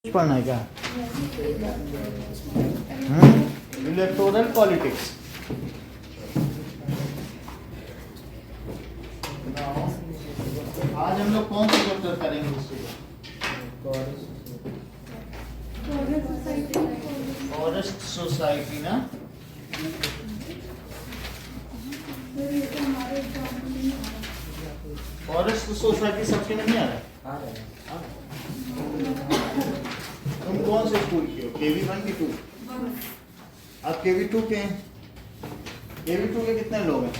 पढ़ना है क्या? Electoral politics. आज हम लोग कौन सा चैप्टर करेंगे हिस्ट्री का? फॉरेस्ट सोसाइटी ना। फॉरेस्ट सोसाइटी सबके नहीं आ रहा है? तुम कौन से स्कूल के हो? KV1 की 2? आप KV2 के हैं? KV2 के कितने लोग हैं?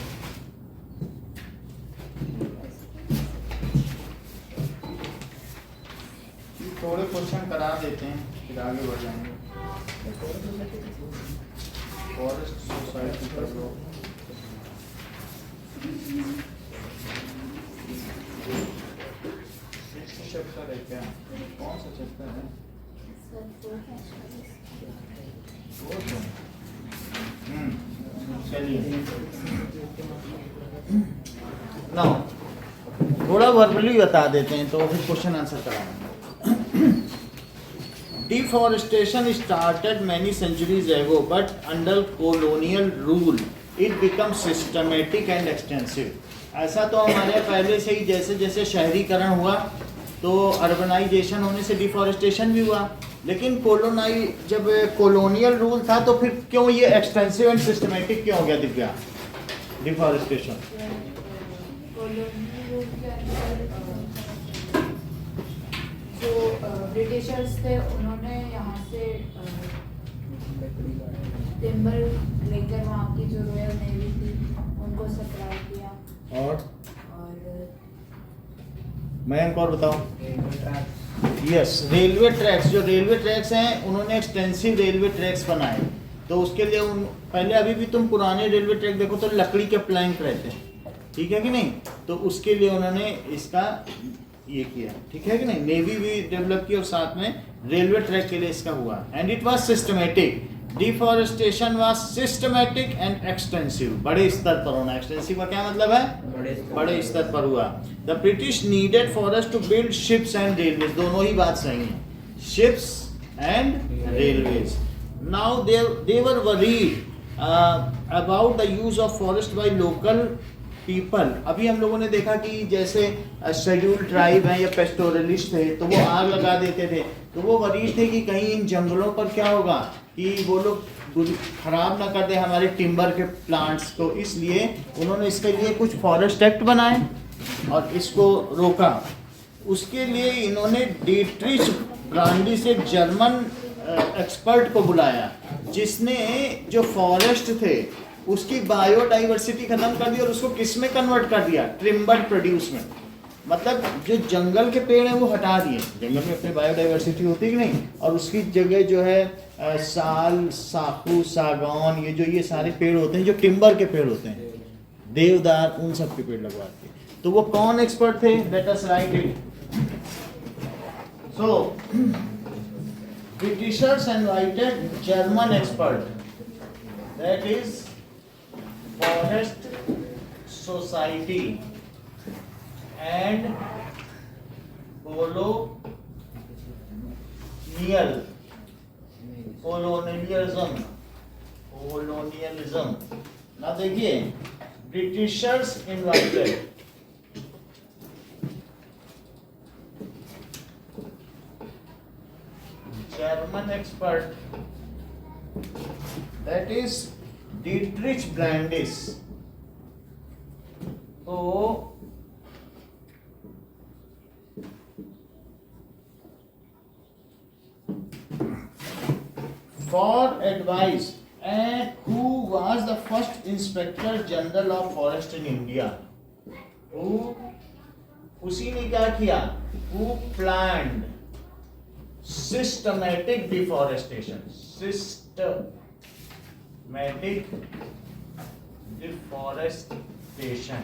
थोड़े क्वेश्चन करा देते हैं फिर आगे बढ़ जाएंगे। फॉरेस्ट सोसाइटी कर लो। चैप्टर है क्या? कौन सा चैप्टर है? चलिए ना, थोड़ा वर्बली बता देते हैं तो फिर क्वेश्चन आंसर कराएंगे। डिफॉरेस्टेशन स्टार्टेड मैनी सेंचुरीज एगो but under colonial rule it become systematic and extensive. ऐसा तो हमारे पहले से ही जैसे जैसे शहरीकरण हुआ तो अर्बनाइजेशन होने से डिफॉरेस्टेशन भी हुआ, लेकिन जब कॉलोनियल रूल था तो फिर क्यों ये एक्सटेंसिव एंड सिस्टमेटिक क्यों हो गया दिव्या डिफॉरेस्टेशन? जो ब्रिटिशर्स थे उन्होंने यहाँ से टिम्बर लेकर वहाँ की जो रॉयल नेवी थी उनको सप्लाई किया। और मैं और बताऊं? Yes, railway tracks. जो रेलवे ट्रैक्स हैं उन्होंने एक्सटेंसिव रेलवे ट्रैक्स बनाए, तो उसके लिए पहले अभी भी तुम पुराने रेलवे ट्रैक देखो तो लकड़ी के प्लैंक रहते हैं, ठीक है कि नहीं? तो उसके लिए उन्होंने इसका ये किया, ठीक है कि नहीं? नेवी भी डेवलप की और साथ में रेलवे ट्रैक के लिए इसका हुआ। And it was systematic. Deforestation was systematic and extensive. बड़े स्तर पर होना। एक्सटेंसिव का क्या मतलब है? बड़े स्तर पर हुआ। The British needed forest to build ships and railways. दोनों ही बात सही है, ships and railways. Now they were worried about the use of forest by local people। अभी हम लोगों ने देखा कि जैसे शेड्यूल्ड ट्राइब है या पेस्टोरलिस्ट थे तो वो आग लगा देते थे, तो वो वरीड थे कि कहीं इन जंगलों पर क्या होगा कि वो लोग खराब ना कर दे हमारे टिम्बर के प्लांट्स को। इसलिए उन्होंने इसके लिए कुछ फॉरेस्ट एक्ट बनाए और इसको रोका। उसके लिए इन्होंने डीट्रिच ब्रांडी से जर्मन एक्सपर्ट को बुलाया जिसने जो फॉरेस्ट थे उसकी बायोडाइवर्सिटी खत्म कर दी और उसको किस में कन्वर्ट कर दिया? टिम्बर प्रोड्यूस में। मतलब जो जंगल के पेड़ हैं वो हटा दिए। जंगल में अपनी बायोडाइवर्सिटी होती है कि नहीं, और उसकी जगह जो है साल, साखू, सागौन, ये सारे पेड़ होते हैं जो टिम्बर के पेड़ होते हैं, देवदार, उन सब के पेड़ लगवाते हैं। तो वो कौन एक्सपर्ट थे? Let us right it. So Britishers invited German expert, that is Forest Society and colonialism। ना देखिए, Britishers invited German expert, that is Dietrich Brandis। तो for advice, and who was the first Inspector General of Forest in India? उसी ने क्या किया? Who planned systematic deforestation। systematic deforestation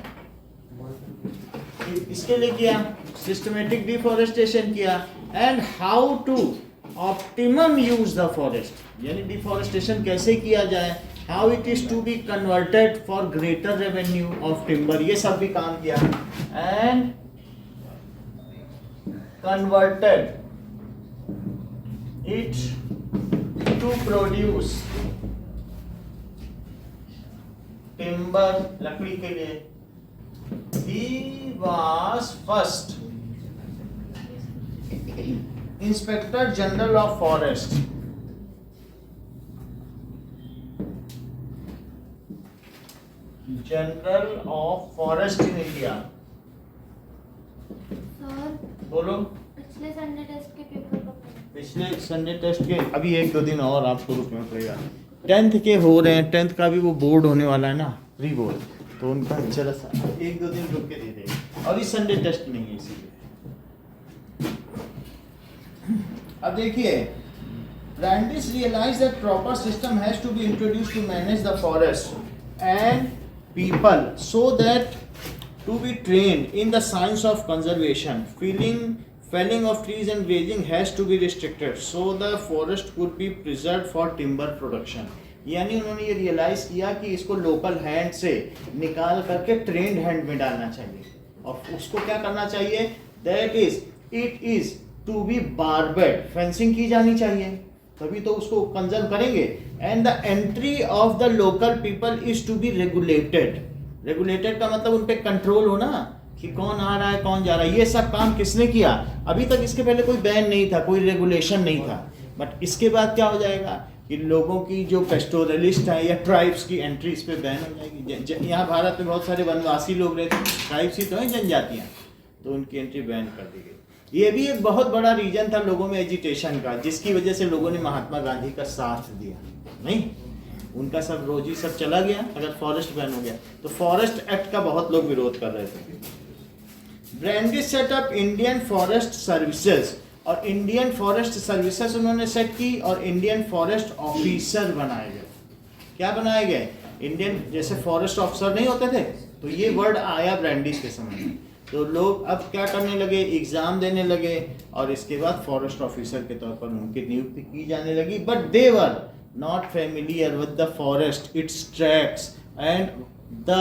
इसके लिए किया, systematic deforestation किया। and how to optimum use the forest, यानी डिफॉरेस्टेशन कैसे किया जाए, how it is to be converted for greater revenue of timber, ये सब भी काम किया। and converted it to produce timber, लकड़ी के लिए, he was first Inspector General of Forest. General of Forest in India. Sir बोलो। पिछले संडे टेस्ट के पेपर कब हैं? पिछले संडे टेस्ट के अभी 1-2 दिन और आपको रुकना पड़ेगा। 10th के हो रहे हैं, 10th का भी वो बोर्ड होने वाला है ना, प्री बोर्ड, तो उनका जरा सा 1-2 दिन रुक के दे देगा। अभी संडे टेस्ट नहीं है इसीलिए। अब देखिए, Brandis realized that proper system has to be introduced to manage the forest and people so that to be trained in the science of conservation, felling of trees and grazing has to be restricted so the forest could be preserved for timber production. यानी उन्होंने ये realise किया कि इसको local hand से निकाल करके trend hand में डालना चाहिए, और उसको क्या करना चाहिए, that is it is to be barbed, fencing की जानी चाहिए, तभी तो उसको कंजर्व करेंगे। And the entry of the local people is to be regulated. Regulated का मतलब उन पे कंट्रोल हो ना, कि कौन आ रहा है कौन जा रहा है। ये सब काम किसने किया? अभी तक इसके पहले कोई बैन नहीं था, कोई रेगुलेशन नहीं था, बट इसके बाद क्या हो जाएगा कि लोगों की जो पेस्टोरलिस्ट है या ट्राइब्स की एंट्री इस पे बैन हो जाएगी। यहाँ भारत में बहुत सारे वनवासी लोग रहते हैं, ट्राइब्स ही तो हैं, जनजातियाँ, तो उनकी एंट्री बैन कर दी गई। ये भी एक बहुत बड़ा रीजन था लोगों में एजिटेशन का, जिसकी वजह से लोगों ने महात्मा गांधी का साथ दिया। नहीं, उनका सब रोजी सब चला गया अगर फॉरेस्ट बैन हो गया। तो फॉरेस्ट एक्ट का बहुत लोग विरोध कर रहे थे। Brandis set up Indian forest services, और इंडियन फॉरेस्ट सर्विसेज उन्होंने सेट की, और इंडियन फॉरेस्ट ऑफिसर बनाए गए। क्या बनाए गए? इंडियन, जैसे फॉरेस्ट ऑफिसर नहीं होते थे, तो ये वर्ड आया ब्रैंडिस के समय में, तो लोग अब क्या करने लगे, एग्जाम देने लगे, और इसके बाद फॉरेस्ट ऑफिसर के तौर पर उनकी नियुक्ति की जाने लगी। But they were not familiar with the forest, it's tracks and the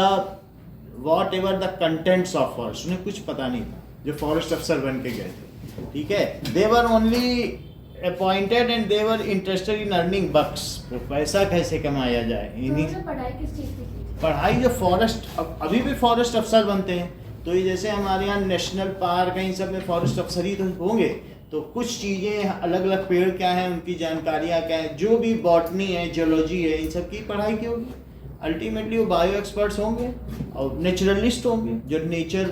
what ever the contents of forest, उन्हें कुछ पता नहीं था जो फॉरेस्ट अफसर बन के गए थे। ठीक है, they were only appointed and they were interested in earning bucks, पैसा कैसे कमाया जाए इन्हीं। तो पढ़ाई किस चीज़ की थी? पढ़ाई जो फॉरेस्ट, अभी भी फॉरेस्ट अफसर बनते हैं, तो ये जैसे हमारे यहाँ नेशनल पार्क है, इन सब में फॉरेस्ट अफसर ही तो होंगे, तो कुछ चीज़ें अलग अलग पेड़ क्या हैं, उनकी जानकारियाँ क्या है, जो भी बॉटनी है, जियोलॉजी है, इन सब की पढ़ाई की होगी। अल्टीमेटली वो बायो एक्सपर्ट्स होंगे और नेचुरलिस्ट होंगे जो नेचर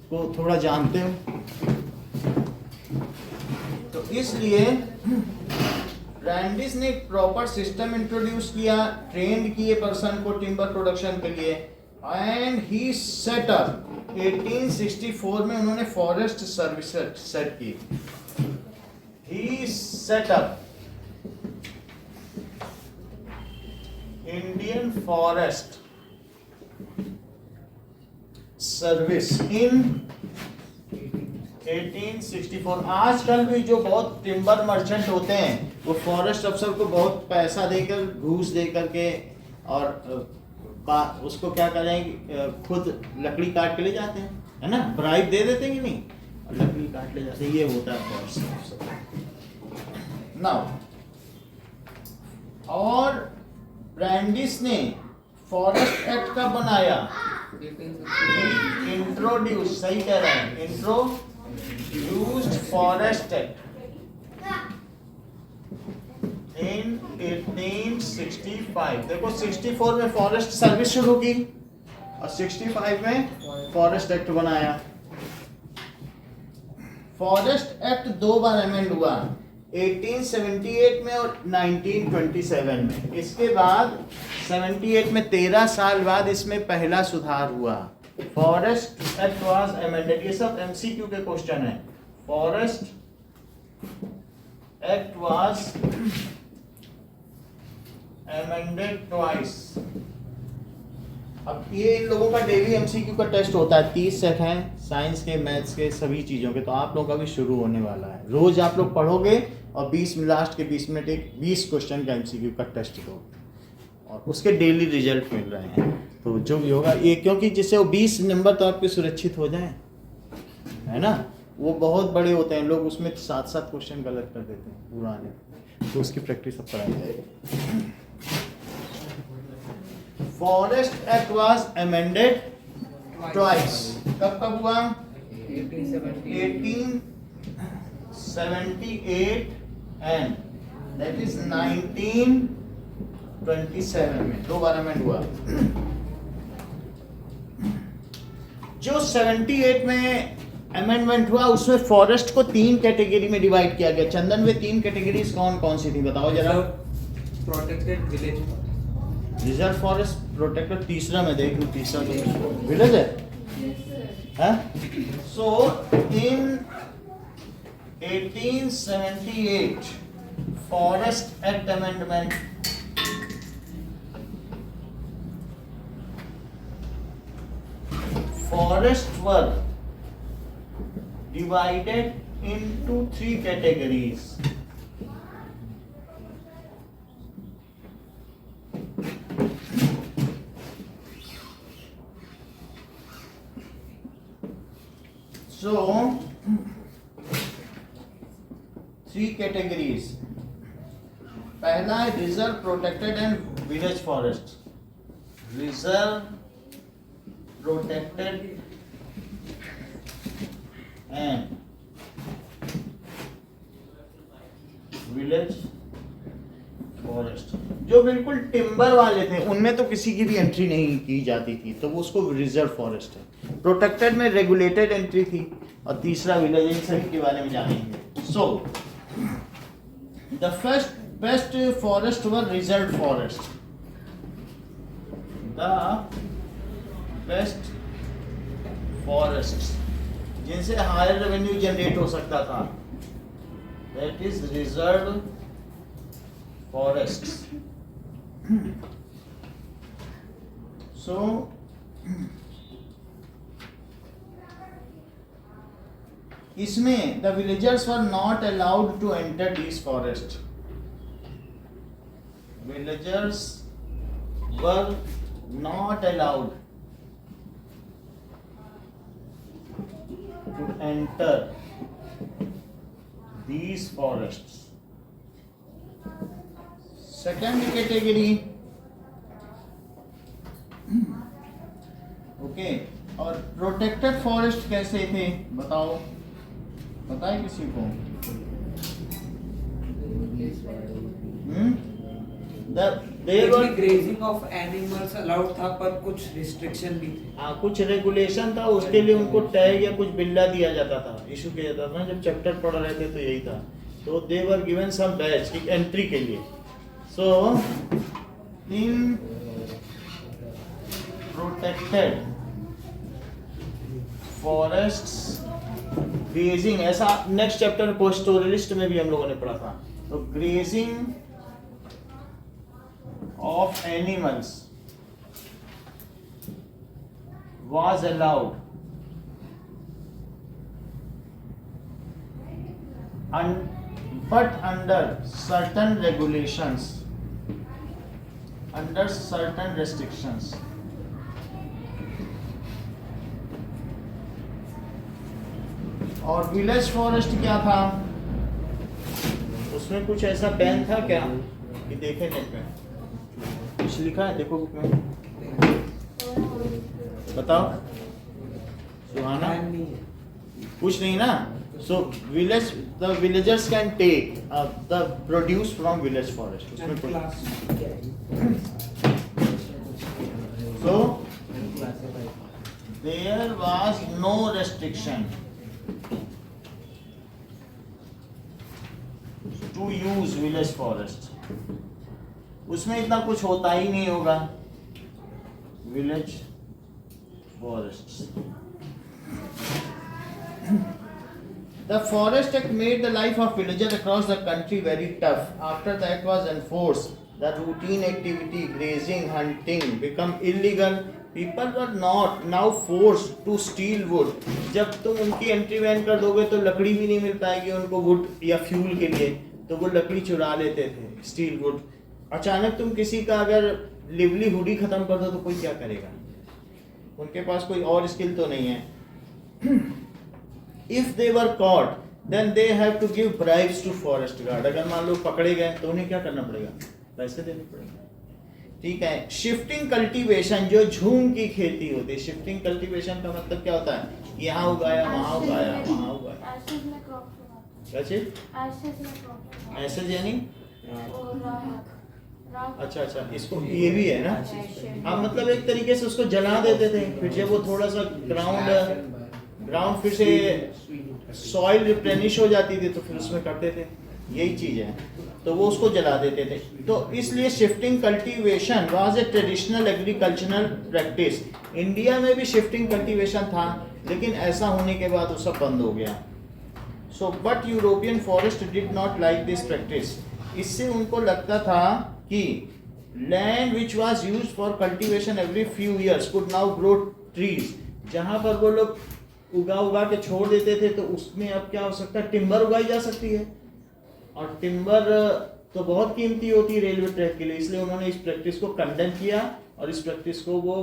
को थोड़ा जानते हो। तो इसलिए ब्रैंडिस ने एक प्रॉपर सिस्टम इंट्रोड्यूस किया, ट्रेंड किए पर्सन को टिम्बर प्रोडक्शन के लिए, एंड ही सेट अप 1864 में उन्होंने फॉरेस्ट सर्विस सेट की। He set up Indian forest service in 1864। आजकल भी जो बहुत टिम्बर मर्चेंट होते हैं वो फॉरेस्ट अफसर को बहुत पैसा देकर, घूस देकर के, और उसको क्या करेंगे, खुद लकड़ी काट के ले जाते हैं, है ना, ब्राइब दे देते हैं कि नहीं, और लकड़ी काट ले जाते हैं। ये होता है फॉरेस्ट अफसर। नाउ, और ब्रैंडिस ने फॉरेस्ट एक्ट का बनाया, इंट्रोड्यूस, सही कह रहे हैं, इंट्रोड्यूस्ड फॉरेस्ट एक्ट इन 1865। देखो 64 में फॉरेस्ट सर्विस शुरू की और 65 में फॉरेस्ट एक्ट बनाया। फॉरेस्ट एक्ट 2 बार अमेंड हुआ, 1878 में और 1927 में। इसके बाद 78 में 13 साल बाद इसमें पहला सुधार हुआ। Forest act was amended. ये सब एमसीक्यू के क्वेश्चन है। Forest act was amended twice. अब ये इन लोगों का डेली एमसीक्यू का टेस्ट होता है, 30 सेट हैं, साइंस के, मैथ्स के, सभी चीज़ों के। तो आप लोगों का भी शुरू होने वाला है। रोज आप लोग पढ़ोगे और 20 लास्ट के 20 मिनट एक 20 क्वेश्चन का एमसीक्यू का टेस्ट दोगे और उसके डेली रिजल्ट मिल रहे हैं। तो जो भी होगा ये, क्योंकि जिससे वो 20 नंबर तो आपके सुरक्षित हो जाए, है ना। वो बहुत बड़े होते हैं, लोग उसमें 7-7 क्वेश्चन गलत कर देते हैं पुराने, तो उसकी प्रैक्टिस अब कराई जाएगी। Forest act was amended twice. कब कब हुआ? 1878 एंड दैट इज 1927 में 2 बार अमेंड हुआ। जो 78 में अमेंडमेंट हुआ उसमें फॉरेस्ट को 3 कैटेगरी में डिवाइड किया गया। चंदन, वे 3 कैटेगरीज कौन कौन सी थी बताओ जरा। Protected village, reserve forest, protected, तीसरा में देख लूं, तीसरा तो विलेज है। सो इन 1878 forest act amendment forests were divided into 3 categories. So 3 categories. पहला है reserve, protected and village forest. Reserve, protected and village forest। जो बिल्कुल टिम्बर वाले थे उनमें तो किसी की भी एंट्री नहीं की जाती थी, तो वो उसको रिजर्व फॉरेस्ट है। प्रोटेक्टेड में रेगुलेटेड एंट्री थी, और तीसरा विलेज, इन सभी के बारे में जानेंगे। So the first best forest were reserve forest. The best forests जिनसे हायर रेवेन्यू जनरेट हो सकता था, that is reserve forests. So इसमें the villagers were not allowed to enter this forest. Villagers were not allowed to enter these forests. Second category, okay, और protected forest कैसे थे बताओ, पता है किसी को? ग्रेजिंग ऑफ एनिमल्स अलाउड था, पर कुछ रिस्ट्रिक्शन भी थे। हाँ, कुछ रेगुलेशन था, उसके लिए उनको टैग या कुछ बिल्ला दिया जाता था, इशू किया जाता था। जब चैप्टर पढ़ रहे थे तो यही था। तो they were given some batch entry के लिए। So in protected forests grazing, ऐसा नेक्स्ट चैप्टर पोस्टोरलिस्ट में भी हम लोगों ने पढ़ा था। तो grazing of animals was allowed but under certain regulations, under certain restrictions। और विलेज फॉरेस्ट क्या था, उसमें कुछ ऐसा बैन था क्या कि देखे नेट में कुछ लिखा है, देखो बुक में, बताओ सुहाना। कुछ नहीं ना। So village, the villagers can take the produce from village forest, उसमें कुछ। So there was no restriction to use village forest. उसमें इतना कुछ होता ही नहीं होगा village forests. The Forest Act made the life of villagers across the country very tough. After the act was enforced, the routine activity, grazing, hunting, become illegal. People were not now forced to steal wood. जब तुम उनकी entry ban कर दोगे तो लकड़ी भी नहीं मिल पाएगी उनको वुड या फ्यूल के लिए, तो वो लकड़ी चुरा लेते थे, स्टील वुड। अचानक तुम किसी का अगर लिवलीहुड खत्म कर दो तो कोई क्या करेगा, उनके पास कोई और स्किल तो नहीं है। If they were caught then they have to give bribes to forest guard. अगर मान लो पकड़े गए तो उन्हें क्या करना पड़ेगा, पैसे देने पड़ेंगे। ठीक है। शिफ्टिंग कल्टीवेशन, जो झूम की खेती होती है, शिफ्टिंग कल्टीवेशन का मतलब क्या होता है, यहाँ उगाया वहाँ उगाया वहाँ उगाया। एशेज में क्रॉप लगाते क्या चीज, हैं। एशेज में क्रॉप लगाते ऐसे यानी हैं। और राख अच्छा अच्छा, इसको ये भी है ना। हाँ, मतलब एक तरीके से उसको जला देते थे, फिर जब वो थोड़ा सा ग्राउंड फिर से सॉइल रिप्लेनिश हो जाती थी तो फिर उसमें करते थे, यही चीज है, तो वो उसको जला देते थे। तो इसलिए shifting cultivation was a traditional agricultural practice. India में भी शिफ्टिंग कल्टीवेशन था, लेकिन ऐसा होने के बाद वो सब बंद हो गया। So but European forest did not like this practice. इससे उनको लगता था कि land which was used for cultivation every few years could now grow trees. जहां पर वो लोग उगा के छोड़ देते थे, तो उसमें अब क्या हो सकता है, टिम्बर उगाई जा सकती है, और टिम्बर तो बहुत कीमती होती है रेलवे ट्रैक के लिए। इसलिए उन्होंने इस प्रैक्टिस को कंडेम किया और इस प्रैक्टिस को वो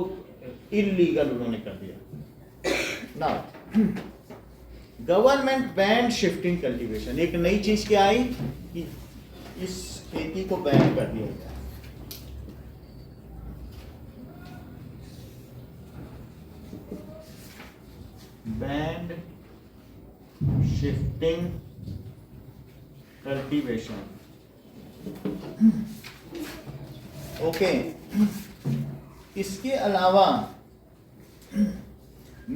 इलीगल उन्होंने कर दिया। Now government band shifting cultivation. एक नई चीज क्या आई कि इस खेती को बैन कर दिया गया। Band shifting cultivation. ओके। इसके अलावा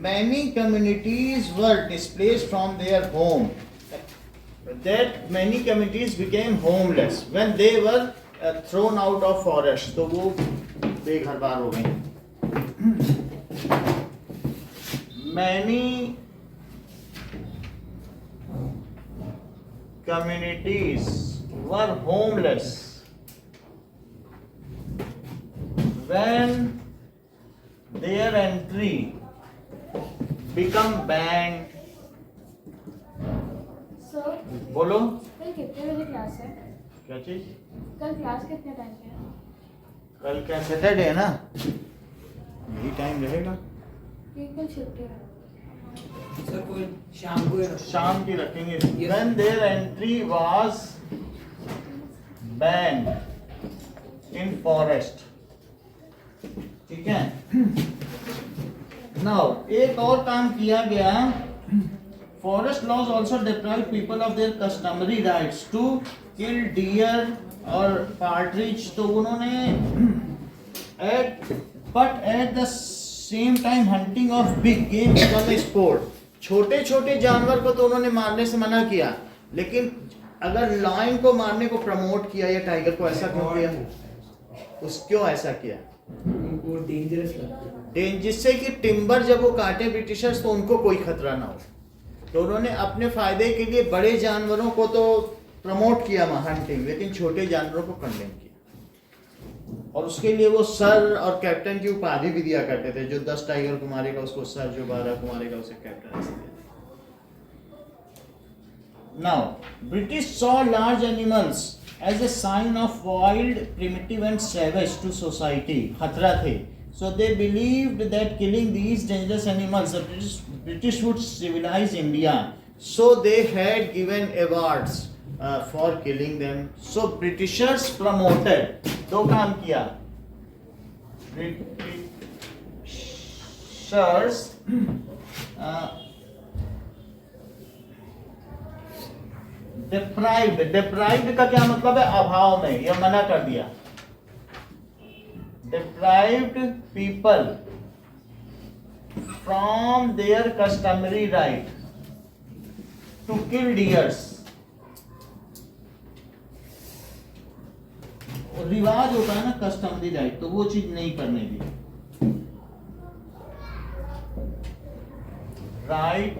many communities were displaced from their home, that many communities became homeless when they were thrown out of forest, तो वो बेघर बार हो गए। many communities were homeless when their entry become banned। Sir बोलो कल कितने बजे क्लास है? क्या चीज, कल क्लास कितने टाइम पे है? कल क्या सैटरडे है ना, यही टाइम रहेगा। कि कल छुट्टी है। सर कोई शाम को शाम की रखेंगे। when their entry was banned in forest। ठीक है। नाउ एक और काम किया गया, forest laws also deprive people of their customary rights to kill deer और पार्ट्रिज। तो उन्होंने at the same time hunting of big game become a sport. छोटे छोटे जानवर को तो उन्होंने मारने से मना किया, लेकिन अगर लायन को मारने को प्रमोट किया या टाइगर को, ऐसा क्यों किया, क्यों ऐसा किया, उनको डेंजरस लगता है, जिससे कि टिम्बर जब वो काटे ब्रिटिशर्स तो उनको कोई खतरा ना हो। तो उन्होंने अपने फायदे के लिए बड़े जानवरों को तो प्रमोट किया हंटिंग, लेकिन छोटे जानवरों को कंडेम किया। और उसके लिए वो सर और कैप्टन की उपाधि भी दिया करते थे। जो 10 टाइगर को मारेगा उसको सर, जो 12 को मारेगा उसे कैप्टन, ऐसे दिया। Now British saw large animals as a sign of wild, primitive and savage to society, खतरा थे। So they believed that killing these dangerous animals, the British would civilize India. So they had given awards for killing them. So Britishers promoted, दो काम किया, Britishers deprived का क्या मतलब है, अभाव में, यह मना कर दिया। Deprived people from their customary right to kill deers. रिवाज होता है ना कस्टमरी राइट, तो वो चीज नहीं करने दी। Right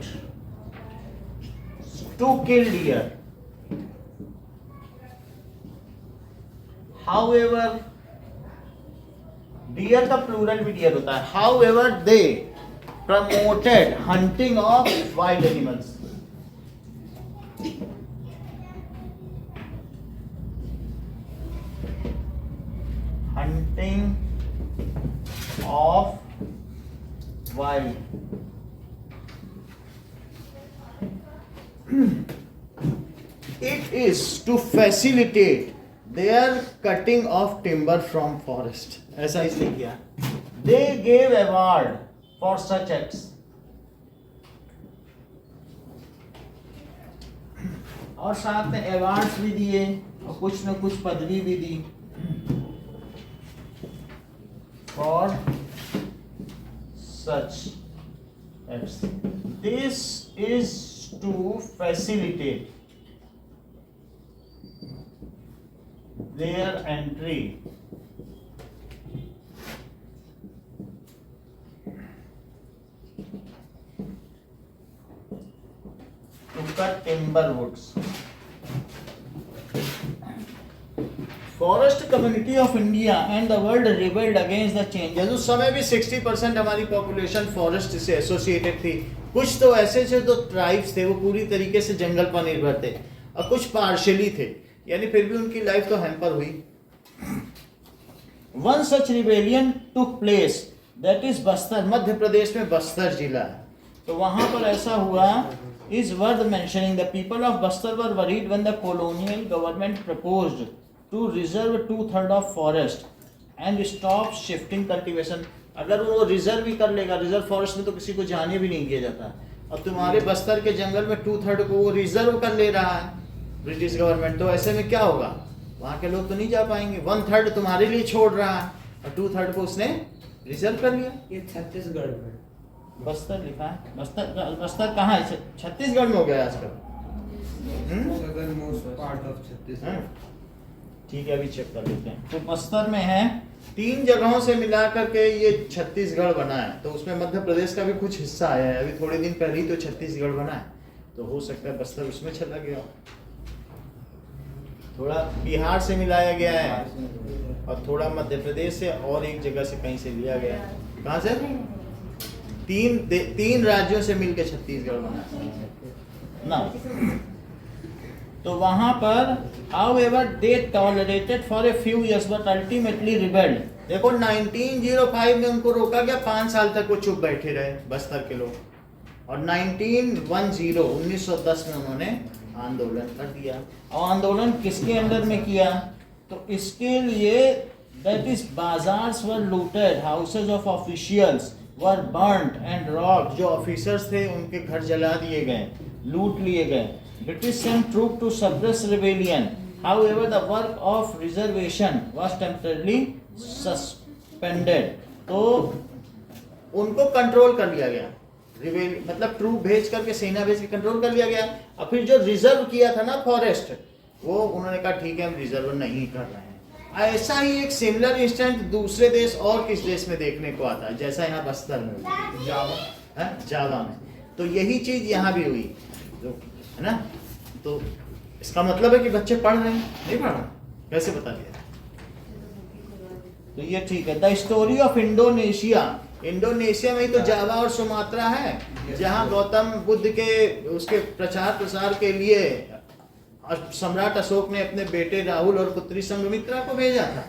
to kill deer. However, deer का plural भी deer होता है। However, they promoted hunting of wild animals. Hunting of wild is to facilitate their cutting of timber from forest. ऐसा इसलिए किया. They gave award for such acts. और साथ में अवार्ड्स भी दिए और कुछ न कुछ पदवी भी दी for such acts. This is to facilitate their entry to cut timber woods. Forest community of India and the world rebelled against the changes. उस समय भी 60% हमारी पॉपुलेशन फॉरेस्ट से एसोसिएटेड थी. कुछ तो ऐसे थे जो ट्राइब्स थे, वो पूरी तरीके से जंगल पर निर्भर थे, और कुछ पार्शियली थे, यानी फिर भी उनकी लाइफ तो हैम्पर हुई. One such rebellion took place, that is Bastar. Madhya Pradesh में बस्तर जिला है, तो वहां पर ऐसा हुआ. Is worth mentioning the people of Bastar were worried when the colonial government proposed to reserve 2/3 of forest and stop shifting cultivation. अगर वो रिजर्व भी कर लेगा, रिजर्व फॉरेस्ट में तो किसी को जाने भी नहीं दिया जाता, और तुम्हारे बस्तर के जंगल में 2/3 को वो रिजर्व कर ले रहा है ब्रिटिश गवर्नमेंट, तो ऐसे में क्या होगा, वहाँ के लोग तो नहीं जा पाएंगे. 1/3 तुम्हारे लिए छोड़ रहा है और 2/3 को उसने रिजर्व कर लिया. ये छत्तीसगढ़ में बस्तर लिखा है. बस्तर कहाँ है? छत्तीसगढ़ में हो गया आजकल. southern most part of Chhattisgarh. ठीक है, अभी चेक कर लेते हैं. तो बस्तर में है, 3 जगहों से मिला करके ये छत्तीसगढ़ बना है. तो उसमें मध्य प्रदेश का भी कुछ हिस्सा आया है. अभी थोड़े दिन पहले ही तो छत्तीसगढ़ बना है, तो हो सकता है बस्तर उसमें चला गया. थोड़ा बिहार से मिलाया गया है और थोड़ा मध्य प्रदेश से और एक जगह से कहीं से लिया गया है. कहाँ से? 3 राज्यों से मिलकर छत्तीसगढ़ बना है ना. तो वहां पर however they tolerated for a few years but ultimately rebelled. देखो 1905 में उनको रोका गया, 5 साल तक वो चुप बैठे रहे बस्तर के लोग, और 1910 में उन्होंने आंदोलन कर दिया. और आंदोलन किसके अंडर में किया? तो इसके लिए that is bazaars were looted, houses of officials were burnt and robbed. जो ऑफिसर्स थे उनके घर जला दिए गए, लूट लिए गए. British sent troops to suppress rebellion. However, the work of reservation was temporarily suspended. तो उनको कंट्रोल कर लिया गया. मतलब ट्रूप भेज करके, सेना भेज के कंट्रोल कर लिया गया. और फिर जो रिजर्व किया था ना फॉरेस्ट, वो उन्होंने कहा ठीक है हम रिजर्व नहीं कर रहे हैं. ऐसा ही एक सिमिलर इंस्टेंट दूसरे देश और किस देश में देखने को आता है, जैसा यहाँ बस्तर में हुई, जावा में. तो यही चीज यहाँ भी हुई, है ना. तो इसका मतलब है कि बच्चे पढ़ रहे हैं, नहीं पढ़ रहे, कैसे बता दिया. तो ये ठीक है. The story of Indonesia. Indonesia में ही तो जावा और सुमात्रा है, जहाँ गौतम बुद्ध के उसके प्रचार प्रसार के लिए सम्राट अशोक ने अपने बेटे राहुल और पुत्री संघमित्रा को भेजा था.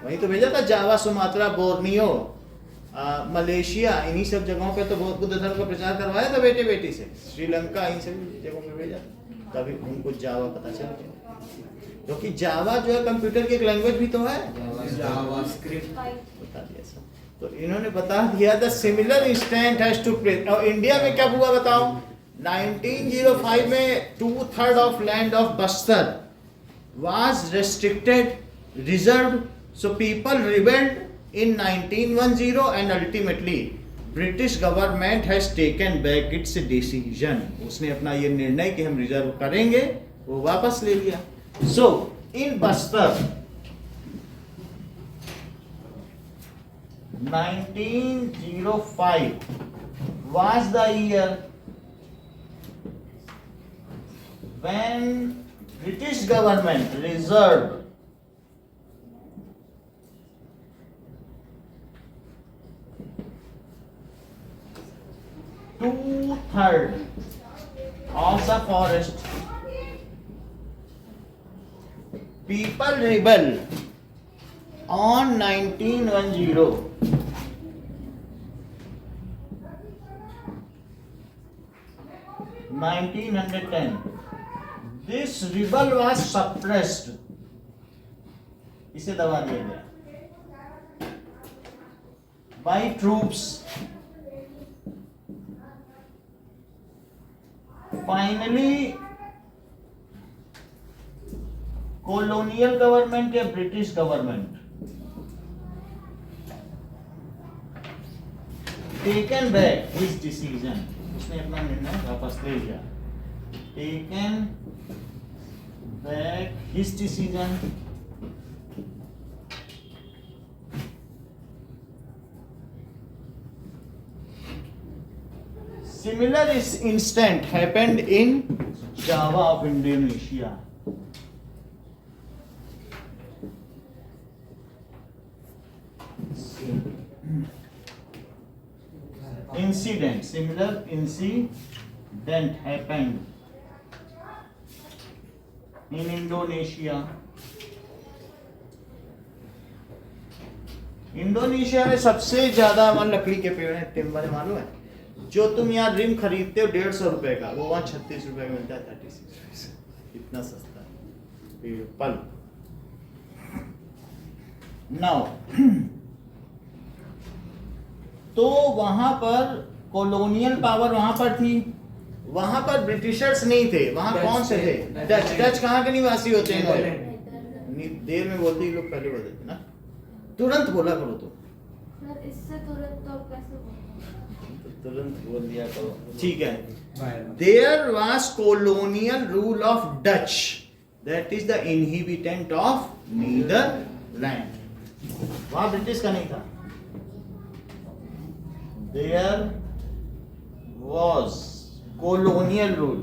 वहीं तो भेजा था. जावा, सुमात्रा, बोर्नियो, मलेशिया, इन्हीं सब जगहों पे तो बुद्ध धर्म का प्रचार करवाया था बेटे बेटी से. श्रीलंका, इन सभी जगहों पे भेजा, तभी उनको जावा पता चल गया. क्योंकि जावा जो है कंप्यूटर की एक लैंग्वेज भी तो है, जावास्क्रिप्ट बता दिया सब. तो इन्होंने बता दिया the similar instant has to place. और इंडिया में क्या हुआ बताओ? 1905 में 2/3 of land of Bastar was restricted, reserved. So people rebelled in 1910 and ultimately British government has taken back its decision. उसने अपना ये निर्णय कि हम रिजर्व करेंगे वो वापस ले लिया. So in Bastar 1905 was the year when British government reserved 2/3 of the forest. People rebel on 1910. This rebel was suppressed. इसे दबा दिया गया by troops. Finally, colonial government या British government taken back his decision. उसने अपना निर्णय वापस ले लिया. Taken back his decision. Similar incident happened in Java of Indonesia. Similar incident happened in Indonesia. Indonesia में सबसे ज्यादा वहां लकड़ी के पेड़ हैं, टिम्बर है, मालूम है? जो तुम यहाँ रिम खरीदते हो 150 रुपए का, वो वहां 36 रुपए का मिलता है, 36। इतना सस्ता पेड़ पल। नाउ तो वहां पर कॉलोनियल पावर वहां पर थी, वहां पर ब्रिटिशर्स नहीं थे, वहां कौन से थे? डच। डच कहाँ के निवासी होते हैं? देर में बोलते ही लोग पहले बोलते थे ना, तुरंत बोला करो तो। सर इससे तुरंत तो कैसे बोलूं? तुरंत बोल दिया करो, ठीक है। There was colonial rule of Dutch, that is the inhabitant of Netherland. वहां ब्रिटिश का नहीं था। There was colonial rule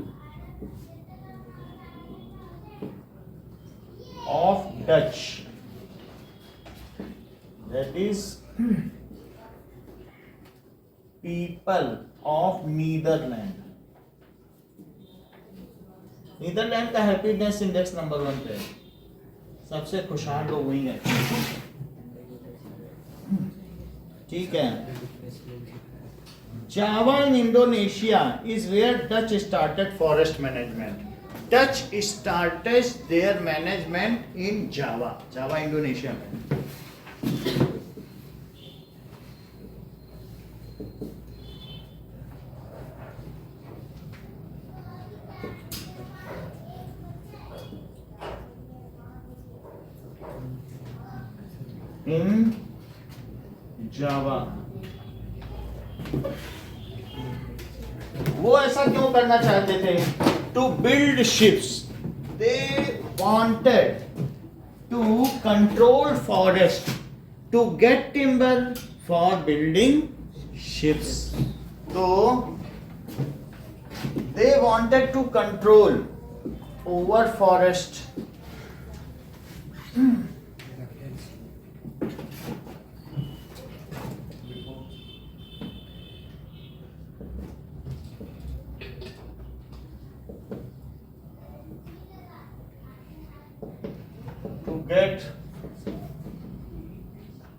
of Dutch, that is people of Netherland. Netherland का हैप्पीनेस इंडेक्स नंबर 1 पे है, सबसे खुशहाल लोग वही हैं, ठीक है। Java in Indonesia is where Dutch started forest management. Dutch started their management in Java, Java Indonesia में। इन जावा वो ऐसा क्यों करना चाहते थे? To build ships, they wanted to control forest to get timber for building ships. तो they wanted to control over forest get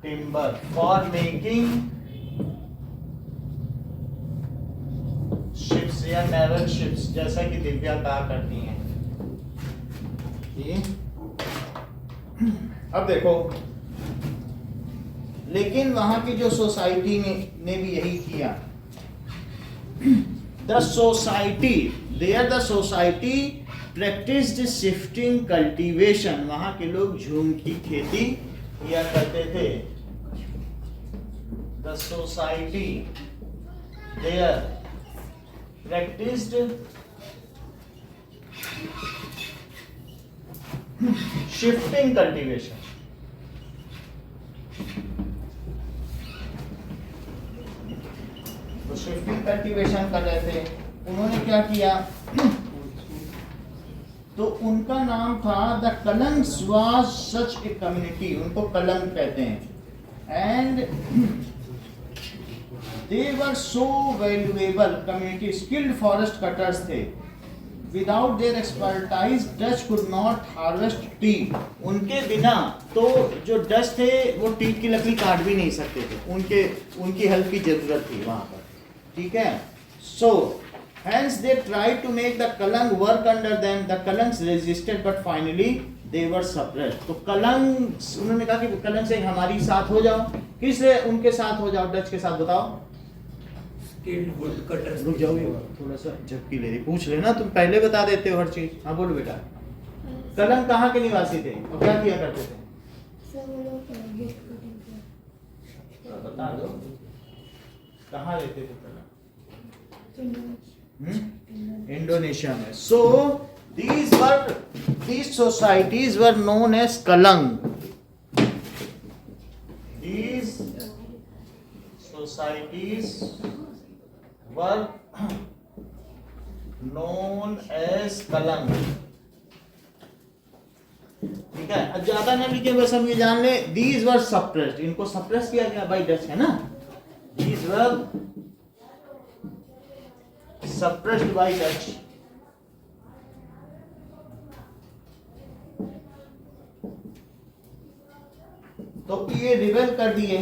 timber for making ships या naval ships, जैसा कि दिव्या कहा करती हैं। अब देखो, लेकिन वहां की जो सोसाइटी ने भी यही किया। The society, there the society practised shifting cultivation, वहां के लोग झूम की खेती किया करते थे। The society there practised shifting cultivation. तो शिफ्टिंग कल्टीवेशन कर रहे थे, उन्होंने क्या किया? तो उनका नाम था the Kalangs was such a community, उनको कलंग कहते हैं। And they were so valuable community, skilled forest cutters थे। Without their expertise Dutch could not harvest teak, उनके बिना तो जो डच थे वो टीक की लकड़ी काट भी नहीं सकते थे, उनकी हेल्प की जरूरत थी वहां पर, ठीक है। सो Hence they tried to make the Kalang work under them. The Kalangs resisted, but finally they were suppressed. तो कलंग उन्होंने कहा कि कलंग से हमारी साथ हो जाओ. किससे उनके साथ हो जाओ? डच के साथ. बताओ. Skilled woodcutters. रुक जाओ, थोड़ा सा झपकी ले रही. पूछ लेना, तुम पहले बता देते हो हर चीज. हाँ बोलो बेटा. कलंग कहाँ के निवासी थे और क्या किया करते थे? सब लोग गेट कटिंग बता दो. कहाँ रहते थे कलंग? इंडोनेशिया में. So these societies were known as Kalang. These societies were known as Kalang. ठीक है. अब ज्यादा ना लिखे, बस हम ये जान ले. These were suppressed. इनको सप्रेस किया गया बाय डच, है ना. These were suppressed by Dutch. तो ये रिवेल कर दिए.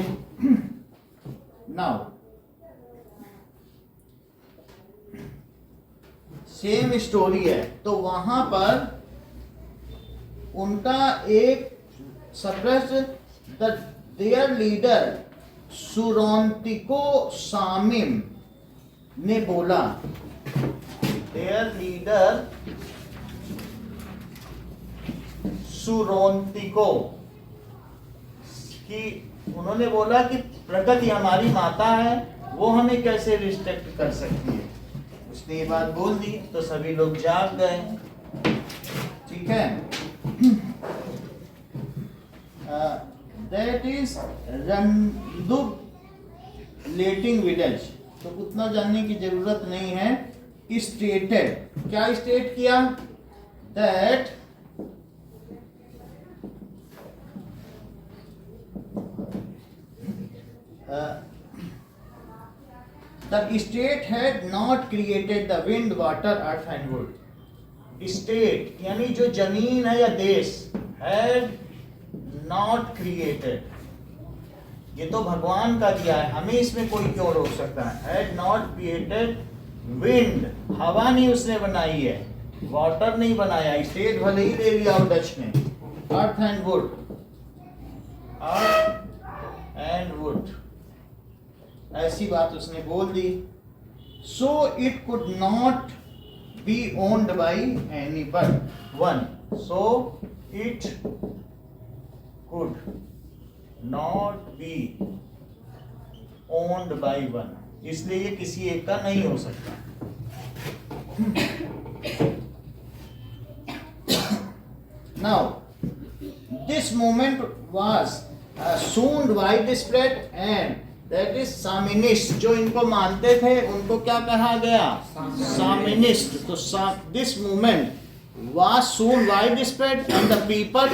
नाउ सेम स्टोरी है. तो वहां पर उनका एक सप्रेस्ड देयर लीडर सुरोंतिको सामिम ने बोला. देयर लीडर सुरोंतिको कि उन्होंने बोला कि प्रकृति हमारी माता है, वो हमें कैसे रिस्ट्रिक्ट कर सकती है. उसने ये बात बोल दी तो सभी लोग जाग गए. ठीक है. That is Randublatung village. तो उतना जानने की जरूरत नहीं है. स्टेटेड, क्या स्टेट किया? That the state had not created the wind, water, earth and wood. State यानी जो जमीन है या देश, had not created. ये तो भगवान का दिया है, हमें इसमें कोई क्यों रोक सकता है. had not created wind, हवा नहीं उसने बनाई है, वाटर नहीं बनाया. स्टेट भले ही ले लिया डच ने. Earth and wood, earth and wood, ऐसी बात उसने बोल दी. So it could not be owned by anyone. So it could not be owned by one. इसलिए ये किसी एक का नहीं हो सकता. Now this movement was soon widespread and that is Saminist. जो इनको मानते थे उनको क्या कहा गया? Saminist. तो this movement was soon widespread and the people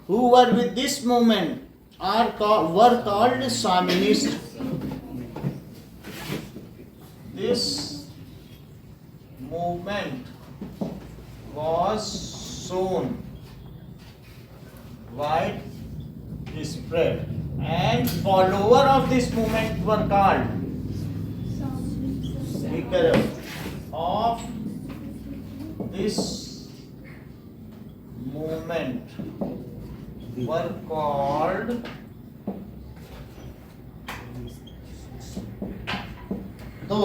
who were with this movement were called Saminist. This movement was soon widespread and follower of this movement were called speaker of this movement were called तो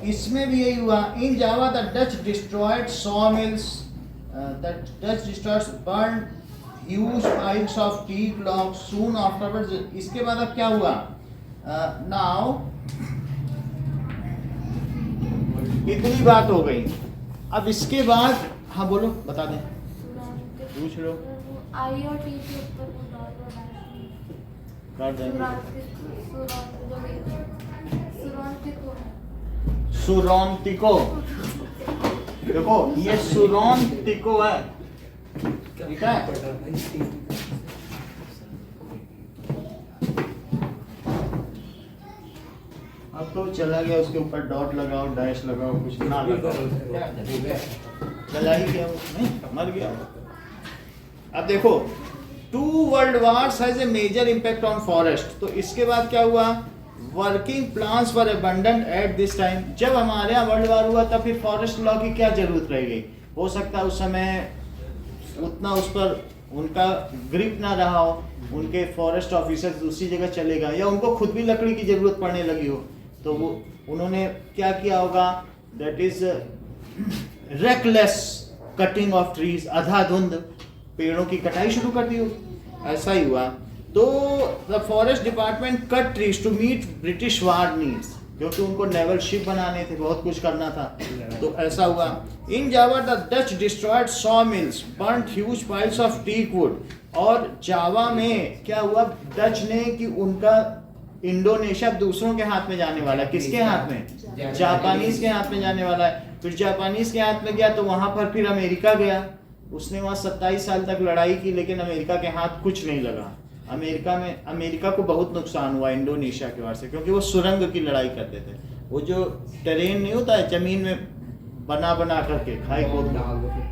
इसमें भी यही हुआ. In Java the Dutch destroyed sawmills, the Dutch destroyers burned huge piles of teak logs soon afterwards. इसके बाद अब क्या हुआ? Now इतनी बात हो गई. अब इसके बाद हाँ बोलो, बता दें, पूछ लो. आई और टी के ऊपर वो डॉट कर देंगे. सुरोंतिको. देखो ये सुरोंतिको है. ठीक है. अब तो चला गया, उसके ऊपर डॉट लगाओ, डैश लगाओ, कुछ ना लगाओ, चला ही गया, उसमें मर गया. अब देखो, 2 world wars has a major impact on forest. तो इसके बाद क्या हुआ? Working plans were abundant at this time. जब हमारे यहाँ वर्ल्ड वार हुआ तब फिर फॉरेस्ट लॉ की क्या जरूरत रह गई? हो सकता है उस समय उतना उस पर उनका ग्रिप ना रहा हो, उनके फॉरेस्ट ऑफिसर्स दूसरी जगह चले गए, या उनको खुद भी लकड़ी की जरूरत पड़ने लगी हो, तो वो उन्होंने क्या किया होगा? That is reckless cutting of trees, अंधाधुंध पेड़ों की कटाई शुरू कर दी होगी। ऐसा ही हुआ। तो the forest department cut trees to meet British war needs, क्योंकि उनको नेवल शिप बनाने थे, बहुत कुछ करना था, तो ऐसा हुआ। In Java the Dutch destroyed saw mills, burned huge piles of teak wood. और जावा में क्या हुआ? डच ने कि उनका इंडोनेशिया दूसरों के हाथ में जाने वाला है। किसके हाथ में? जापानीज के हाथ में जाने वाला है। फिर जापानीज के हाथ में गया तो वहां पर फिर अमेरिका गया, उसने वहां 27 साल तक लड़ाई की, लेकिन अमेरिका के हाथ कुछ नहीं लगा। अमेरिका को बहुत नुकसान हुआ इंडोनेशिया के वार से, क्योंकि वो सुरंग की लड़ाई करते थे। वो जो टेरेन नहीं होता है जमीन में बना करके खाई खोद,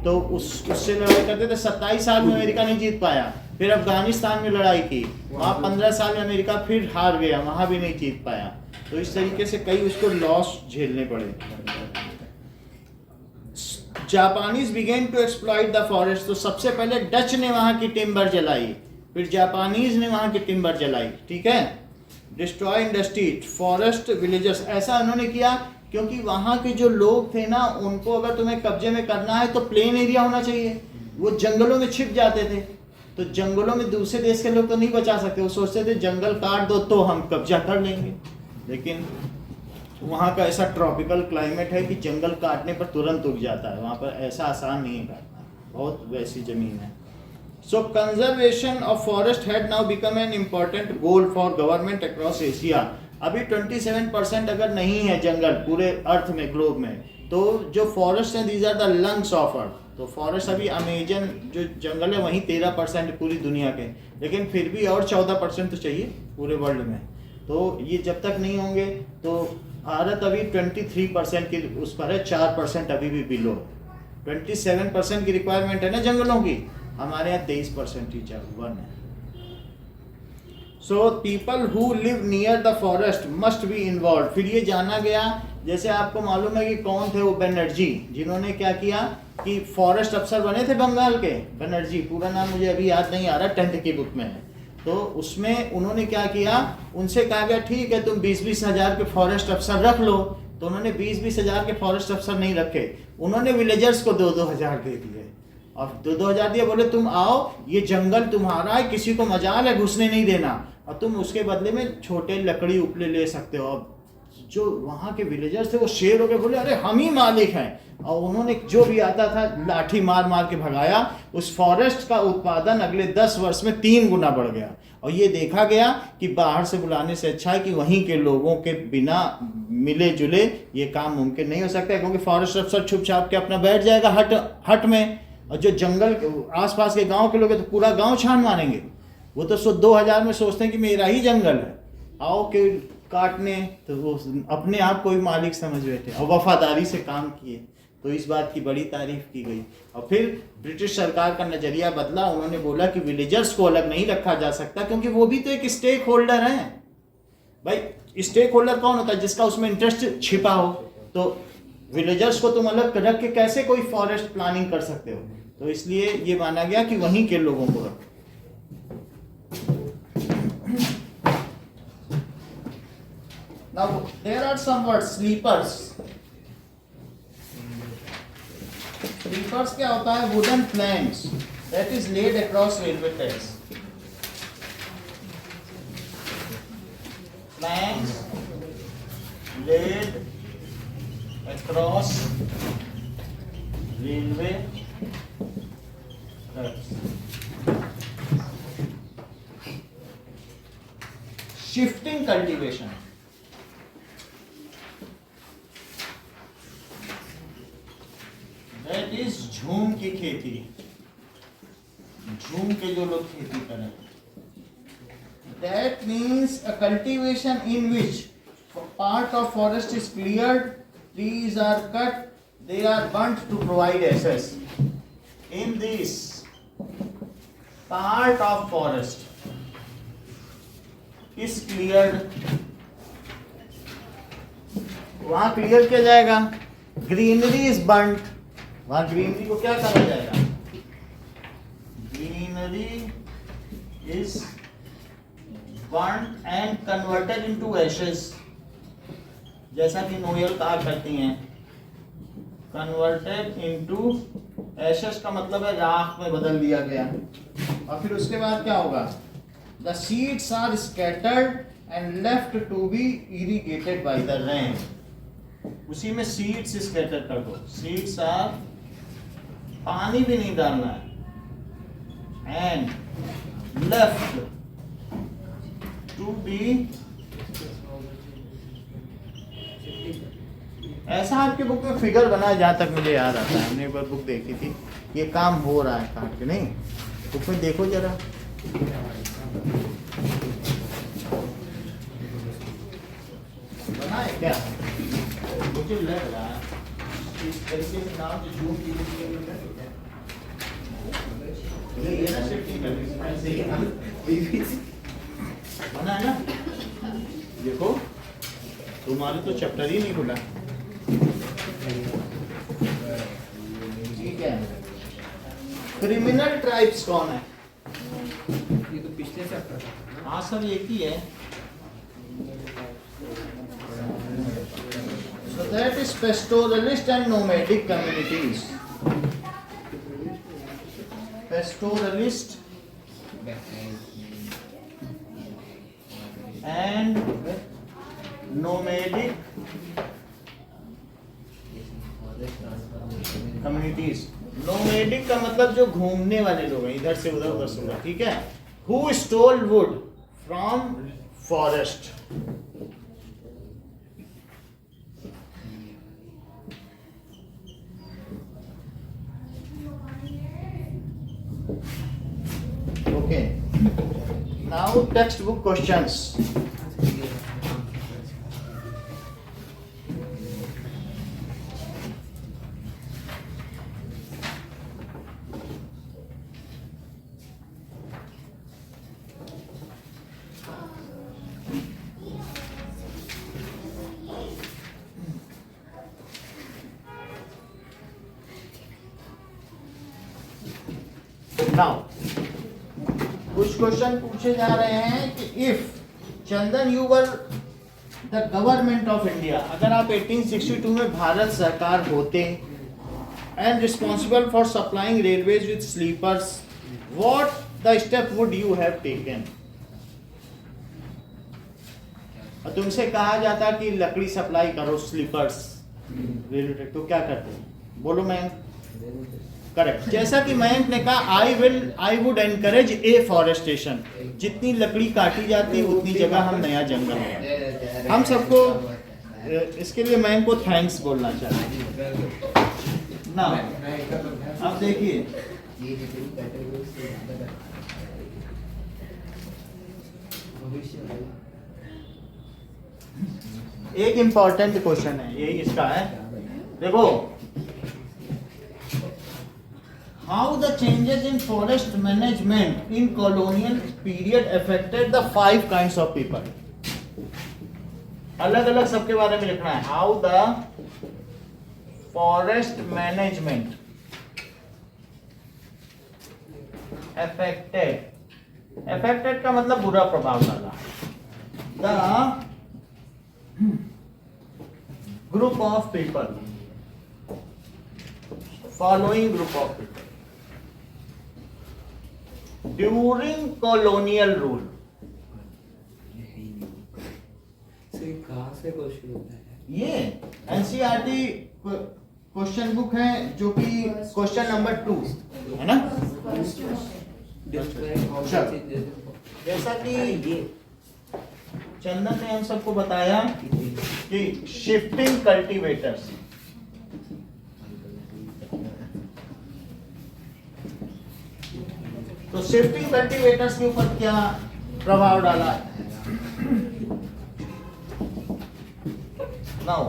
तो उससे लड़ाई करते थे। 27 साल में अमेरिका नहीं जीत पाया। फिर अफगानिस्तान में लड़ाई की, वहाँ 15 साल में अमेरिका फिर हार गया, वहाँ भी नहीं जीत पाया। तो इस तरीके से कई उसको लॉस झेलने पड़े। Japanese began to exploit the forest. तो सबसे पहले डच ने वहाँ की टिम्बर जलाई, फिर जापानीज ने वहाँ की टिम्बर जलाई, ठीक है। डिस्ट्रॉय इंडस्ट्री, फॉरेस्ट विलेजेस, ऐसा उन्होंने किया क्योंकि वहाँ के जो लोग थे ना, उनको अगर तुम्हें कब्जे में करना है तो प्लेन एरिया होना चाहिए। वो जंगलों में छिप जाते थे, तो जंगलों में दूसरे देश के लोग तो नहीं बचा सकते। वो सोचते थे जंगल काट दो तो हम कब्जा कर लेंगे, लेकिन वहाँ का ऐसा ट्रॉपिकल क्लाइमेट है कि जंगल काटने पर तुरंत उग जाता है। वहाँ पर ऐसा आसान नहीं है काटना, बहुत वैसी जमीन है। So conservation of forest had now become an important goal for government across Asia. अभी 27% अगर नहीं है जंगल पूरे अर्थ में, ग्लोब में, तो जो फॉरेस्ट हैं these are the lungs of earth. तो फॉरेस्ट अभी अमेजन जो जंगल है वहीं 13% पूरी दुनिया के, लेकिन फिर भी और 14% तो चाहिए पूरे वर्ल्ड में। तो ये जब तक नहीं होंगे तो भारत अभी 23% की उस पर है, 4% अभी भी बिलो। 27% की रिक्वायरमेंट है ना जंगलों की, हमारे यहाँ 23% ही वन है। So people who live near the forest must be involve. फिर ये जाना गया, जैसे आपको मालूम है कि कौन थे वो बनर्जी, जिन्होंने क्या किया कि फॉरेस्ट अफसर बने थे बंगाल के। बनर्जी पूरा नाम मुझे अभी याद नहीं आ रहा, 10th की बुक में है। तो उसमें उन्होंने क्या किया, उनसे कहा गया ठीक है तुम 20-20 हज़ार के फॉरेस्ट अफसर रख लो। तो उन्होंने 20-20 हज़ार के फॉरेस्ट अफसर नहीं रखे, उन्होंने विलेजर्स को 2-2 हज़ार दे दिए। और 2-2 हज़ार दिए, बोले तुम आओ, ये जंगल तुम्हारा है, किसी को मजाल है घुसने नहीं देना, और तुम उसके बदले में छोटे लकड़ी उपले ले सकते हो। अब जो वहाँ के विलेजर्स थे वो शेर हो गए, बोले अरे हम ही मालिक हैं। और उन्होंने जो भी आता था लाठी मार मार के भगाया। उस फॉरेस्ट का उत्पादन अगले 10 वर्ष में 3 गुना बढ़ गया। और ये देखा गया कि बाहर से बुलाने से अच्छा है कि वहीं के लोगों के बिना मिले जुले ये काम मुमकिन नहीं हो सकता है, क्योंकि फॉरेस्ट अफसर छुप छाप के अपना बैठ जाएगा हट में, और जो जंगल आसपास के गांव के लोग हैं तो पूरा गांव छान मारेंगे। वो तो 2000 में सोचते हैं कि मेरा ही जंगल है, आओ के काटने, तो वो अपने आप को ही मालिक समझ बैठे और वफादारी से काम किए। तो इस बात की बड़ी तारीफ की गई। और फिर ब्रिटिश सरकार का नजरिया बदला, उन्होंने बोला कि विलेजर्स को अलग नहीं रखा जा सकता, क्योंकि वो भी तो एक स्टेक होल्डर है। भाई स्टेक होल्डर कौन होता है? जिसका उसमें इंटरेस्ट छिपा हो। तो विलेजर्स को तुम अलग रख के कैसे कोई फॉरेस्ट प्लानिंग कर सकते हो? तो इसलिए ये माना गया कि वहीं के लोगों को रखो। Now there are some words, sleepers. Sleepers क्या होता है? Wooden planks that is laid across railway tracks. Planks laid across railway tracks. Shifting cultivation. That is झूम की खेती, झूम के जो लोग खेती करें। That means a cultivation in which part of forest is cleared, trees are cut, they are burnt to provide access. In this part of forest is cleared, वहां क्लियर किया जाएगा। ग्रीनरी इज बर्न्ड, वहां greenery को क्या कहा जाएगा? Greenery is burned and converted into ashes, जैसा कि नोएल कहा करती हैं, कन्वर्टेड इनटू एशेस का मतलब है राख में बदल दिया गया। और फिर उसके बाद क्या होगा? The seeds are scattered and left to be irrigated by the rain. उसी में सीड्स स्कैटर कर दो, सीड्स आर, पानी भी नहीं डालना है, एंड लेफ्ट टू बी, ऐसा आपकी बुक में फिगर बना है जहां तक मुझे याद आता है, हमने एक बार बुक देखी थी, ये काम हो रहा है काट के, नहीं बुक में देखो जरा, बना है क्या? मुझे लग रहा है इस तरीके से नाम जो जूम की बुक में ये ना शिफ्टिंग कर ऐसे ही बना है ना, देखो तुम्हारे तो चैप्टर ही नहीं खुला। ठीक है, क्रिमिनल ट्राइब्स कौन है? ये तो पिछले चैप्टर था। हाँ सब एक ही है। So that is pastoralist and nomadic communities. Pastoralist and nomadic communities. Nomadic का मतलब जो घूमने वाले लोग हैं, इधर से उधर उधर से उधर, ठीक है। Who stole wood from forest? Okay. Now textbook questions. Now, कुछ क्वेश्चन पूछे जा रहे हैं कि if Chandan you were the government of India, अगर आप 1862 में भारत सरकार होते and responsible for supplying railways with sleepers, what the step would you have taken? और तुमसे कहा जाता कि लकड़ी सप्लाई करो स्लीपर्स रेलवे ट्रैक, तो क्या करते? बोलो मैम। करेक्ट, जैसा कि मयंक ने कहा, I would encourage A forestation, जितनी लकड़ी काटी जाती उतनी जगह हम नया जंगल लगाएं। हम सबको इसके लिए मयंक को थैंक्स बोलना चाहिए ना। अब देखिए, एक इंपॉर्टेंट क्वेश्चन है, यही इसका है, देखो, how the changes in forest management in colonial period affected the 5 kinds of people? अलग अलग सबके बारे में लिखना है। How the forest management affected का मतलब बुरा प्रभाव डाला। The group of people, following group of people during colonial rule. कहाँ से क्वेश्चन होता है? ये एनसीईआरटी क्वेश्चन बुक है, जो कि क्वेश्चन नंबर 2 है ना। जैसा कि ये चंदन ने हम सबको बताया कि शिफ्टिंग कल्टीवेटर्स, तो शिफ्टिंग कल्टीवेटर्स के ऊपर क्या प्रभाव डाला? Now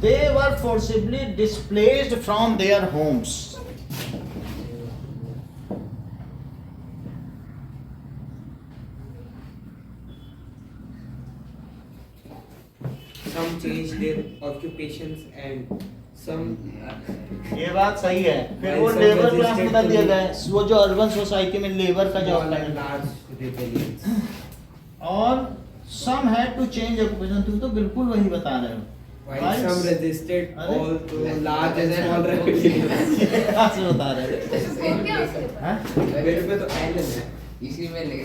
they were forcibly displaced from their homes. Some change their occupations and some ये बात सही है। फिर While वो some लेबर क्लास resisted बदल दिया to- गया है, वो जो अर्बन सोसाइटी में लेबर का जॉब small है। and large rebellions. और सम हैड टू चेंज ऑक्यूपेशन, तुम तो बिल्कुल वही बता रहे हो। While some resisted अरे? all to large and small rebellions. कहाँ से बता रहे हो? हो गया उसके बाद हैं? मेरे पे तो आइलैंड है, इसी में ले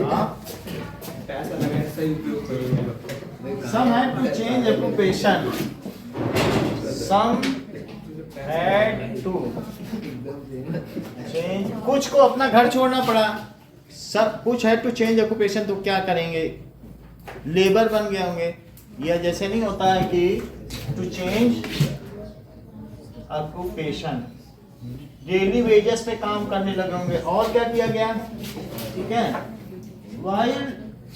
हाँ? पैसा लगा सही उपयोग करूँगा। Some had to change occupation. Some had to change, कुछ को अपना घर छोड़ना पड़ा। सब कुछ है टू चेंज ऑक्यूपेशन, तो क्या करेंगे? लेबर बन गए होंगे। या जैसे नहीं होता है कि to change occupation, daily wages पे काम करने लगे होंगे। और क्या किया गया? ठीक है, while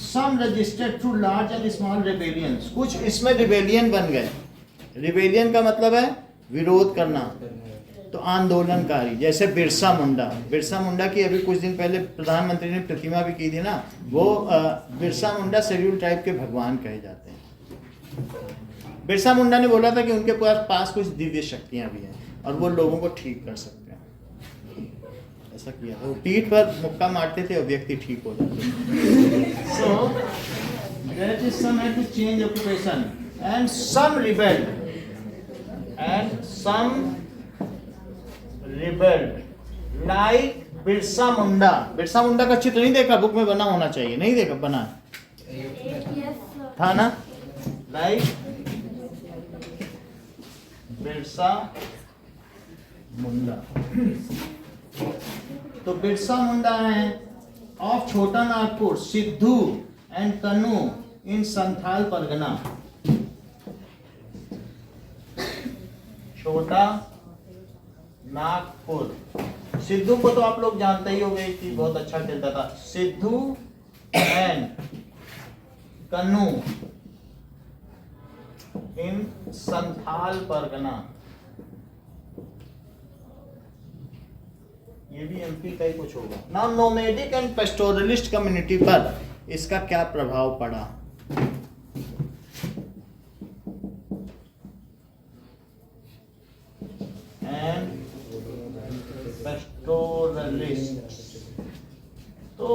some registered through large and small rebellions, कुछ इसमें रिबेलियन बन गए। रिबेलियन का मतलब है विरोध करना, तो आंदोलनकारी। जैसे बिरसा मुंडा की अभी कुछ दिन पहले प्रधानमंत्री ने प्रतिमा भी की थी ना, वो बिरसा मुंडा शेड्यूल ट्राइब के भगवान कहे जाते हैं। बिरसा मुंडा ने बोला था कि उनके पास कुछ दिव्य शक्तियां भी हैं और वो लोगों को ठीक कर सकते हैं। ऐसा किया था, वो पीठ पर मुक्का मारते थे और व्यक्ति ठीक हो जाते। So that is some had to change occupation and some rebelled like Birsa Munda. Birsa Munda का चित्र नहीं देखा? बुक में बना होना चाहिए, नहीं देखा? बना यस सर था ना, लाइक बिरसा मुंडा। तो बिरसा मुंडा है ऑफ छोटा नागपुर, सिद्धू एंड कन्नू इन संथाल परगना। छोटा नागपुर, सिद्धू को तो आप लोग जानते ही होंगे कि बहुत अच्छा खेलता था। सिद्धू एंड कन्नू इन संथाल परगना, ये भी एमपी का ही कुछ होगा। Now nomadic and pastoralist community पर इसका क्या प्रभाव पड़ा? एंड पेस्टोरलिस्ट, तो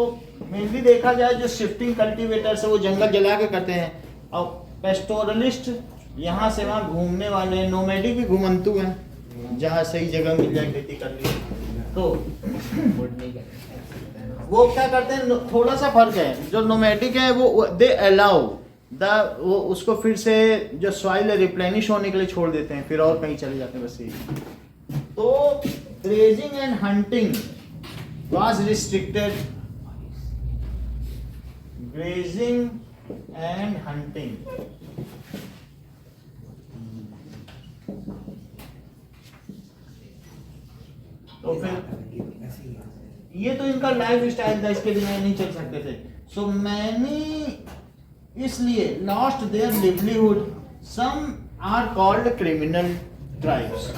मेनली देखा जाए जो शिफ्टिंग कल्टीवेटर्स है वो जंगल जला के करते हैं, और पेस्टोरलिस्ट यहाँ से वहाँ घूमने वाले। नोमैडिक भी घुमंतु हैं, जहाँ सही जगह मिल जाए खेती कर ली। तो वो क्या करते हैं, थोड़ा सा फर्क है। जो नोमैडिक है वो दे अलाउ वो उसको फिर से जो सॉइल है रिप्लेनिश होने के लिए छोड़ देते हैं, फिर और कहीं चले जाते हैं, बस यही। तो grazing and hunting was restricted, grazing and hunting. तो फिर ये तो इनका लाइफ स्टाइल था, इसके बिना नहीं चल सकते थे। सो मैनी इसलिए lost their livelihood, some are called criminal tribes.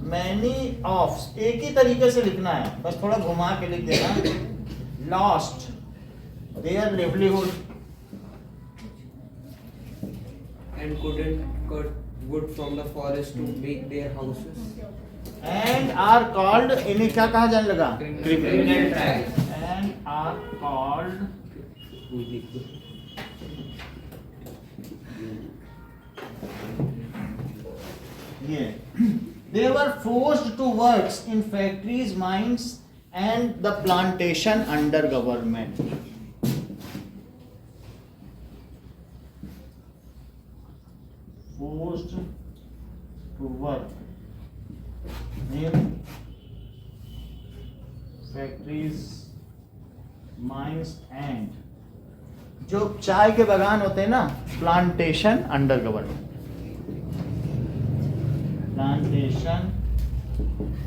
Many of, एक ही तरीके से लिखना है, बस थोड़ा घुमा के लिख देना। Lost their livelihood And couldn't cut wood from the forest to make their houses. And are called, इन्हें क्या कहा जाने लगा? Criminal tribe. And are called ये they were forced to work in factories, mines and the plantation under government. Forced to work in factories, mines and जो चाय के बागान होते हैं ना, plantation under government, plantation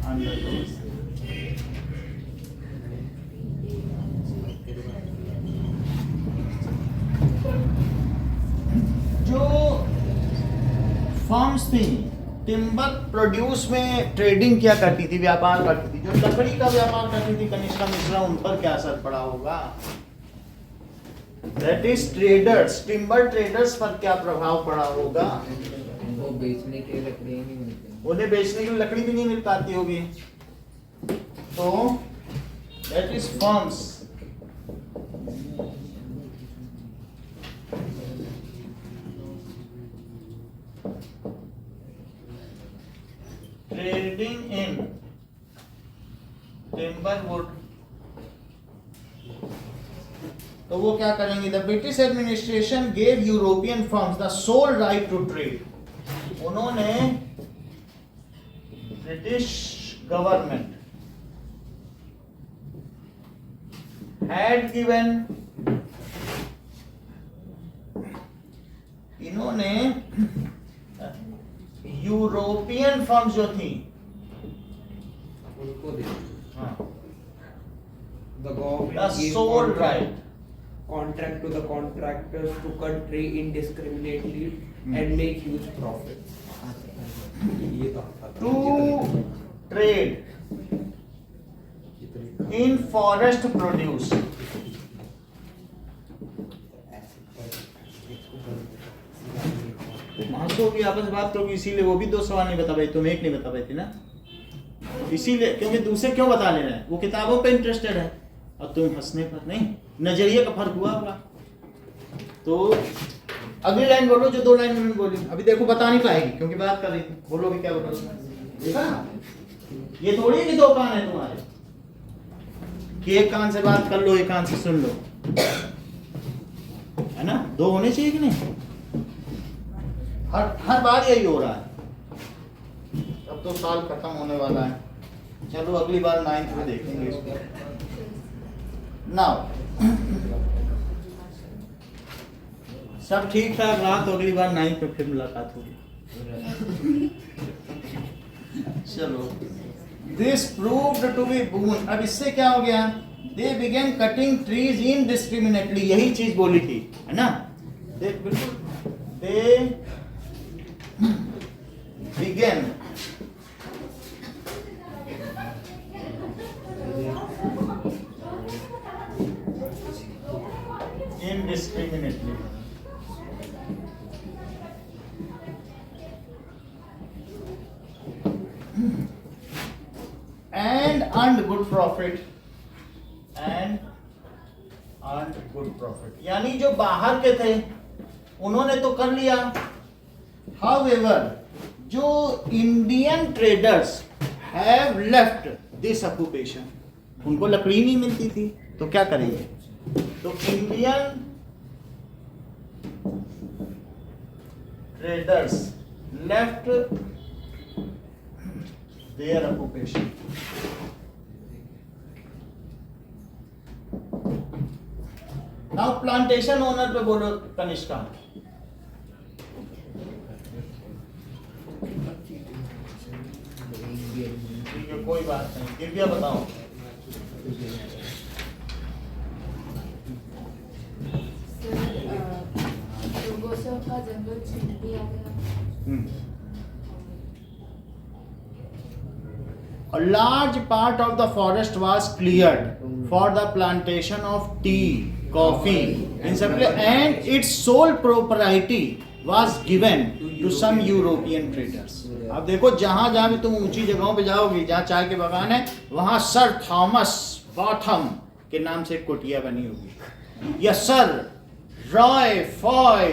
under government. जो firms थी टिम्बर प्रोड्यूस में ट्रेडिंग किया करती थी, व्यापार करती थी, जो लकड़ी का व्यापार करती थी कनिष्का मिश्रा, उन पर क्या असर पड़ा होगा? That is traders, timber traders पर क्या प्रभाव पड़ा होगा? वो बेचने के लिए लकड़ी नहीं मिलती। उन्हें बेचने के लिए लकड़ी भी नहीं मिल पाती होगी, तो that is firms trading in timber wood, तो वो क्या करेंगे? The British administration gave European firms the sole right to trade. उन्होंने, ब्रिटिश गवर्नमेंट हैड गिवन, इन्होंने यूरोपियन फर्म्स जो थी, उनको दे हाँ, the the government gave sole right, contract to the contractors to cut tree indiscriminately and make huge profits. ये तो to trade in forest produce। मासो की आपस में बात करोगे, इसीलिए वो भी 2 सवाल नहीं बता पाई, तुम एक नहीं बता पाई थी ना, इसीलिए, क्योंकि दूसरे क्यों बता ले रहे हैं? वो किताबों पे इंटरेस्टेड है और तुम हंसने पर नहीं, नजरिए का फर्क हुआ होगा। तो अगली लाइन बोलो जो 2 लाइन में बोली, अभी देखो बता नहीं पाएगी क्योंकि बात कर रही थी, बोलोगे क्या बोलोगे? देखा ना, ये थोड़ी है कि 2 कान है तुम्हारे कि एक कान से बात कर लो, एक कान से सुन लो, है ना? 2 होने चाहिए कि नहीं? हर बार यही हो रहा है। अब तो साल खत्म होने वाला है, चलो अगली बार 9th में देखेंगे इसको। नाउ सब ठीक ठाक रहा तो अगली बार 9th में फिर मुलाकात होगी। चलो, दिस प्रूव्ड टू बी बून। अब इससे क्या हो गया? दे बिगेन कटिंग ट्रीज इनडिस्क्रिमिनेटली, यही चीज बोली थी, है ना? दे बिल्कुल, दे began indiscriminately and earned good profit यानी जो बाहर के थे उन्होंने तो कर लिया। However, जो Indian traders have left this occupation, उनको लकड़ी नहीं मिलती थी तो क्या करेंगे? तो Indian traders left their occupation. Now plantation owner पे बोलो कनिष्का। ठीक है, कोई बात नहीं, कृपया बताओ। लोगों का जंगल छीन लिया गया। A large part of the forest was cleared for the plantation of tea, coffee, and its sole propriety was given to some European traders. अब देखो जहां जहां भी तुम ऊंची जगहों पे जाओगे जहां चाय के बागान है, वहां सर थॉमस बॉथम के नाम से एक कुटिया बनी होगी, या सर रॉय फॉय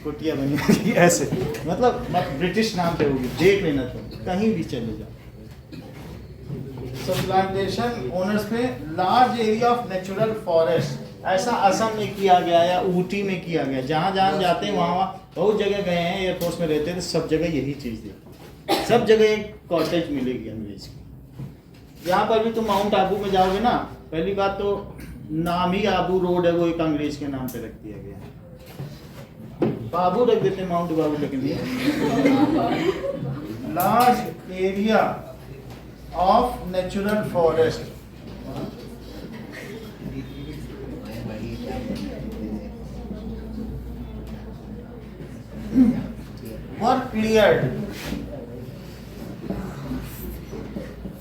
कुटिया बनी होगी, ऐसे मतलब ब्रिटिश नाम पे होगी, देख लेना तुम कहीं भी चले जाओ। प्लांटेशन ओनर्स पे large area of natural forest, ऐसा असम में किया गया या ऊटी में किया गया, जहां जहां जाते हैं वहां बहुत जगह गए हैं, एयरफोर्स में रहते थे, सब जगह यही चीज देखी, सब जगह एक कॉटेज मिलेगी अंग्रेज की। यहाँ पर भी तुम माउंट आबू में जाओगे ना, पहली बात तो नाम ही आबू रोड है, वो एक अंग्रेज के नाम पे रख दिया गया, बाबू रख देते माउंट बाबू, लेकिन large area of natural forest were cleared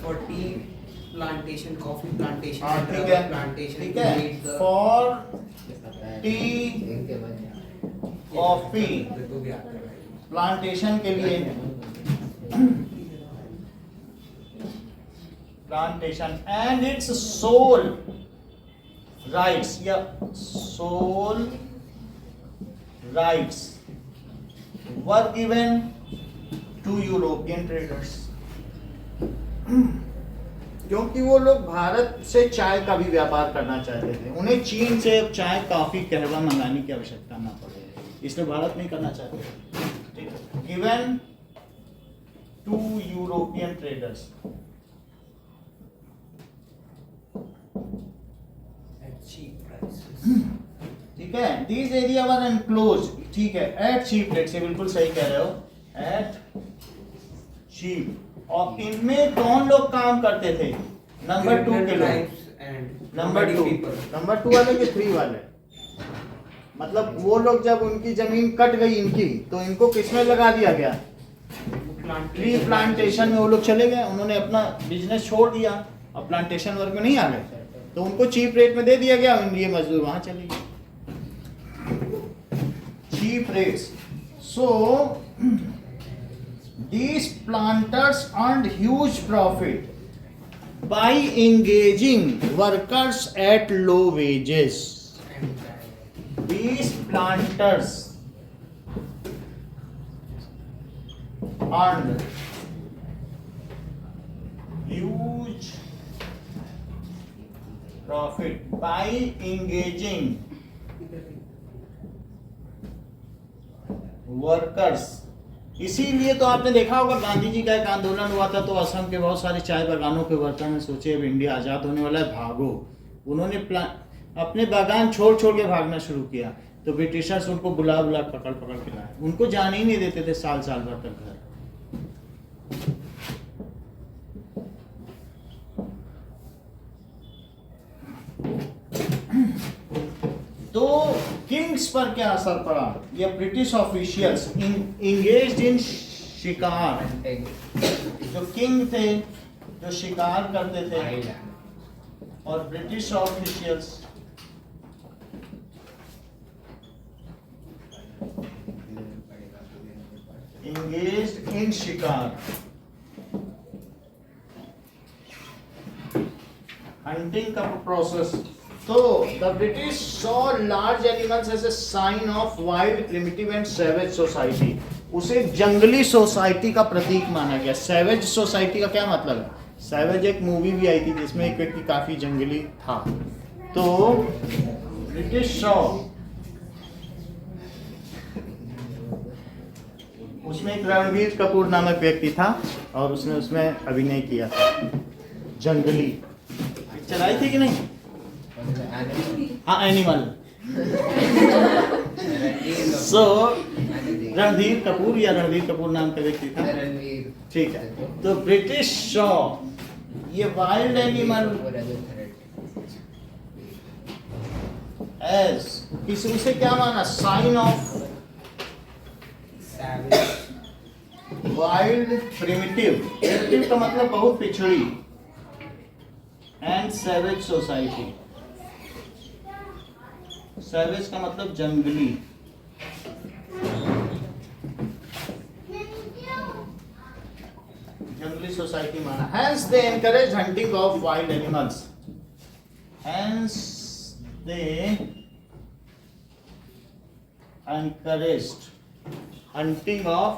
for tea plantation, coffee plantation, हाँ, and ठीक rubber है, plantation. ठीक to है, meet the for टी इनके बाद कॉफी देखो भी आता है प्लांटेशन के लिए plantation and its sole rights या sole rights were given to European traders, क्योंकि वो लोग भारत से चाय का भी व्यापार करना चाहते थे, उन्हें चीन से चाय कॉफी कहवा मंगाने की आवश्यकता ना पड़े, इसलिए भारत नहीं करना चाहते थे। Given to European traders at cheap prices. ठीक है, दीज एरिया वर एनक्लोज, ठीक है, एट चीप रेट से बिल्कुल सही कह रहे हो, एट चीप। और इनमें कौन लोग काम करते थे? नंबर 2 के लोग, and नंबर 2 people. नंबर 2 वाले के 3 वाले, मतलब वो लोग जब उनकी जमीन कट गई इनकी, तो इनको किसमें लगा दिया गया? ट्री प्लांटेशन में वो लोग चले गए, उन्होंने अपना बिजनेस छोड़ दिया और प्लांटेशन वर्क में नहीं आ गए, तो उनको चीप रेट में दे दिया गया, ये मजदूर वहां चले गए, cheap rates. So these planters earned huge profit by engaging workers at low wages. These planters earned huge profit by engaging workers। इसीलिए तो आपने देखा होगा गांधी जी का एक आंदोलन हुआ था, तो असम के बहुत सारे चाय बागानों के वर्कर ने सोचे अब इंडिया आज़ाद होने वाला है, भागो। उन्होंने अपने बागान छोड़ छोड़ के भागना शुरू किया, तो ब्रिटिशर्स उनको बुला बुला पकड़ पकड़ के लाए, उनको जाने ही नहीं देते थे साल साल भर तक घर। तो किंग्स पर क्या असर पड़ा? ये ब्रिटिश ऑफिशियल्स इंगेज्ड इन शिकार, जो किंग थे जो शिकार करते थे, और ब्रिटिश ऑफिशियल्स इंगेज्ड इन शिकार, हंटिंग का प्रोसेस। तो the British saw large animals as a sign of wild primitive and savage society, उसे जंगली सोसाइटी का प्रतीक माना गया। सैवेज सोसाइटी का क्या मतलब है? सैवेज एक मूवी भी आई थी जिसमें एक व्यक्ति काफी जंगली था। तो ब्रिटिश सॉ, उसमें एक रणवीर कपूर नामक व्यक्ति था और उसने उसमें अभिनय किया था, जंगली पिक्चर आई थी कि नहीं? हाँ, एनिमल। सो रणधीर कपूर या रणधीर कपूर नाम का व्यक्ति था, ठीक है। तो ब्रिटिश सॉ ये वाइल्ड एनिमल एज किसी, उसे क्या माना? Sign of wild primitive, primitive का मतलब बहुत पिछड़ी, एंड सैवेज सोसाइटी, सैवेज का मतलब जंगली। जंगली सोसाइटी माना। Hence they encourage hunting of wild animals. Hence they encouraged hunting of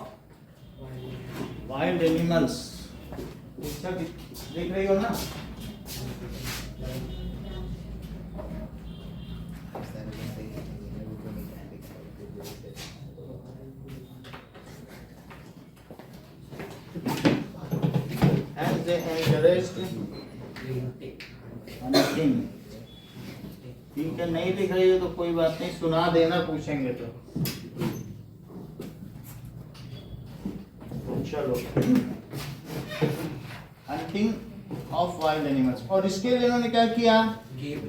wild animals. देख रही हो ना? And they encouraged hunting. ठीक है, नहीं दिख रही है तो कोई बात नहीं, सुना देना पूछेंगे तो। चलो, हंटिंग ऑफ वाइल्ड एनिमल्स। और इसके लिए इन्होंने क्या किया?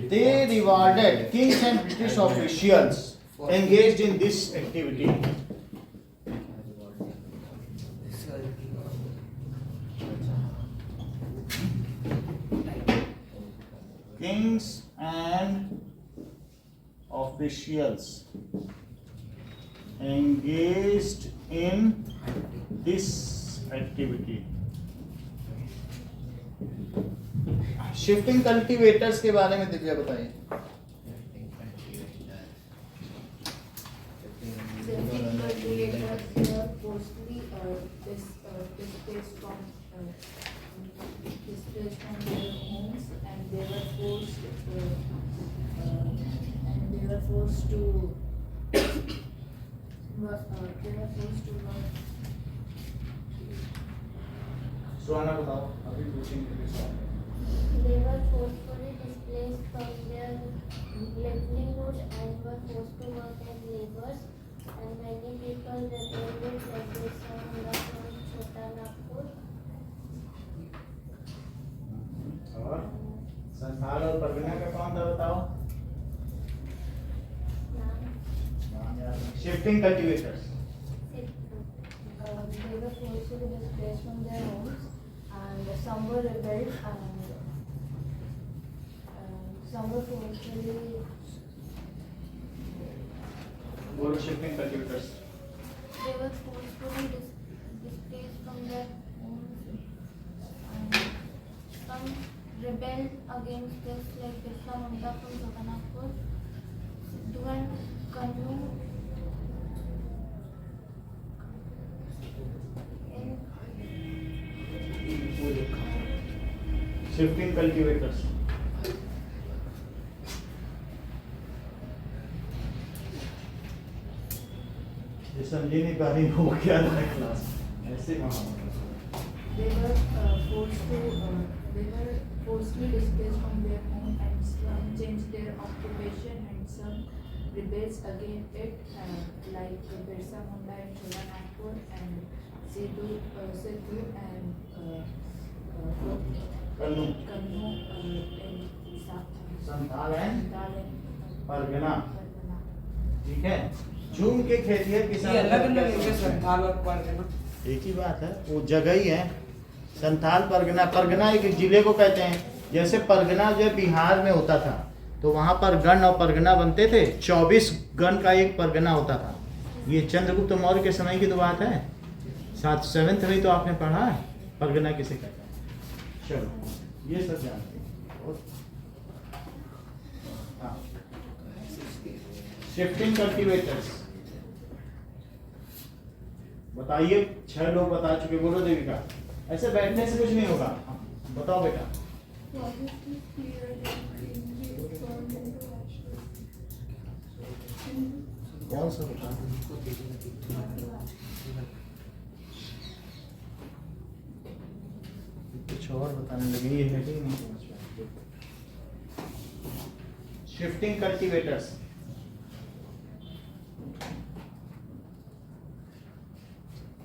They rewarded kings and British officials engaged in this activity. Kings and officials engaged in this activity. Shifting cultivators के बारे में दिव्या बताइए। Shifting cultivators were mostly displaced from their homes, and they were forced to work. सुहाना बताओ, अभी पूछेंगे। They were forcefully displaced from their livelihood and were forced to work as laborers. And many people rebelled like Birsa Munda from Chota Nagpur. और संथाल और परगना का कौन था बताओ। Shifting cultivators They were forcibly displaced from their homes, and some were rebelled, and some were forcibly. बोलो shifting cultivators. They were forcefully displaced from their homes. And some rebelled against this, like Birsa Munda from Chota Nagpur, Sidhu and Kanu. Shifting cultivators ये समझी नहीं पा रही वो क्या था class ऐसे They were forcibly displaced from their home, and some changed their occupation, and some rebels against it, like Birsa Munda in Chota Nagpur, and Sidhu and Kannu Kanu in Santhal and Santhal Pargana. Pargana. ठीक है, झूम के खेतिए ये किसान अलग-अलग है संथाल और परगना। एक ही बात है, वो जगह ही है। संथाल परगना, परगना एक जिले को कहते हैं। जैसे परगना जो बिहार में होता था तो वहां पर गण और परगना बनते थे। 24 गण का एक परगना होता था। ये चंद्रगुप्त मौर्य के समय की तो बात है। 7th में तो आपने पढ़ा है परगना किसे कहते हैं। चलो ये सब जानते हैं। और हाँ, शिफ्टिंग कल्टीवेटर्स बताइए। 6 लोग बता चुके, बोलो देविका। ऐसे बैठने से कुछ नहीं होगा, बताओ बेटा। कौन सा बता कुछ और बताने लगे, ये हेडिंग नहीं समझ पाए। शिफ्टिंग कल्टीवेटर्स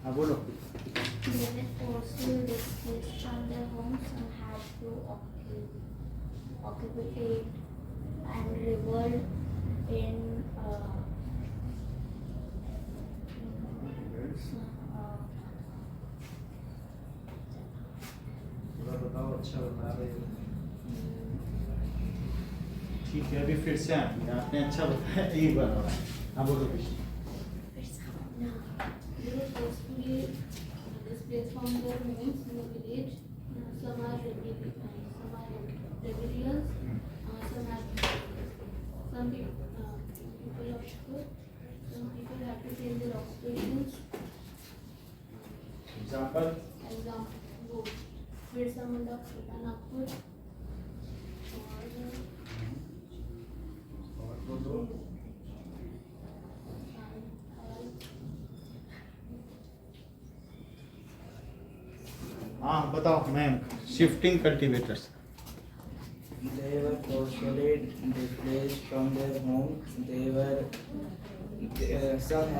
हाँ बोलो। They were forcibly displaced from their homes and had to occupy and revolt in बताओ, अच्छा बता रहे हो। ठीक है, अभी फिर से आपने अच्छा बताया, एक बार और। हाँ बोलो Krishna. They were forcefully displaced from their homes in the village. Some are rebellious, some people of school. Some people have to change their occupations. Example Example, Birsa Munda of Chota Nagpur. हाँ बताओ ma'am. Shifting cultivators They were forcibly displaced from their homes. They were some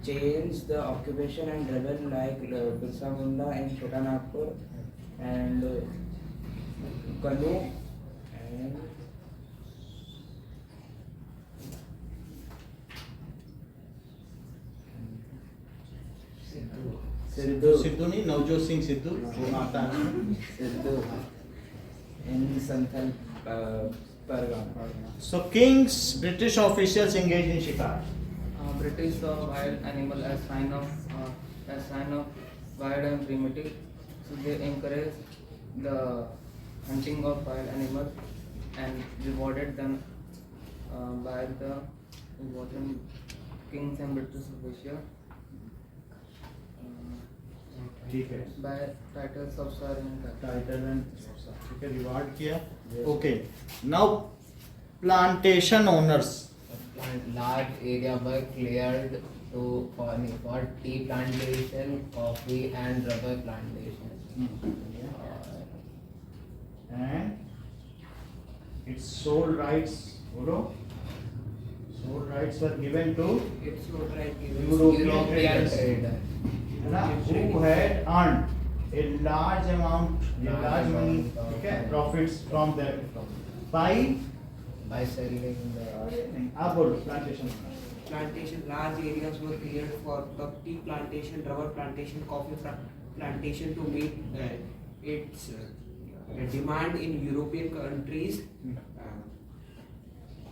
changed the occupation and rebel like Birsa Munda in Chota Nagpur and Kanu and Sidhu नहीं, नवजोत सिंह सिद्धू वो माता है। Sidhu in Santhal So kings, British officials engaged in shikar. British saw wild animal as sign of wild and primitive, so they encouraged the hunting of wild animals and rewarded them by the important kings and British officials ठीक है. by titles of sir and captain. Title and ठीक है, reward किया. Okay, now plantation owners. Large area were cleared for tea plantation, coffee and rubber plantation. And its sole rights, बोलो, sole rights were given to It's not right given. European traders. trader. है ना, who had earned a large amount, money, ठीक है, profits from their By selling the आप बोलो plantation. Plantation, large areas were cleared for the tea plantation, rubber plantation, coffee plantation to meet its demand in European countries.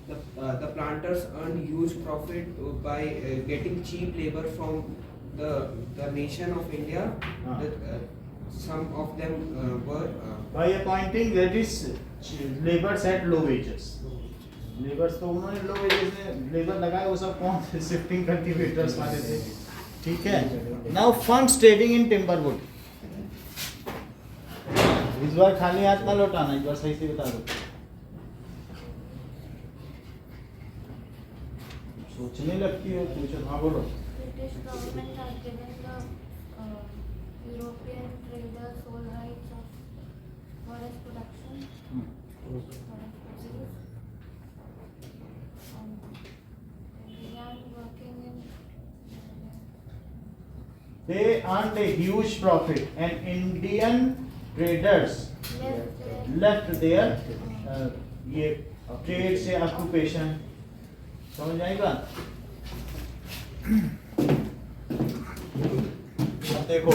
The planters earned huge profit by getting cheap labor from the nation of India. Some of them were by appointing British laborers at low wages. Labours तो उन्होंने low wages में labour लगाए, वो सब कौन थे? Shifting cultivators वाले थे. ठीक है. Now funds trading in timber wood. इस बार खाली हाथ ना लौटाना, इस बार सही से बता दो. सोचने लगती हो, पूछो. हाँ बोलो. British government has given the European traders sole rights of forest production, forest produce, and began working in. They earned a huge profit, and Indian traders left their ये ट्रेड से ऑक्यूपेशन. समझ आएगा? अब देखो,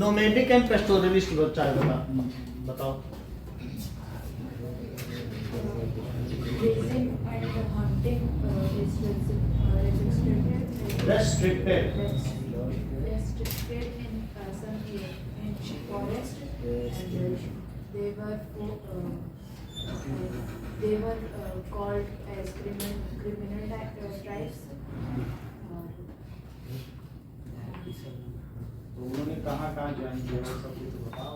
नोमैडिक एंड पेस्टोरलिस्ट बताओ. Grazing and hunting is restricted in some forest, and they were called as criminal tribes. तो उन्होंने कहाँ ज्वाइन किया, वो सब कुछ बताओ.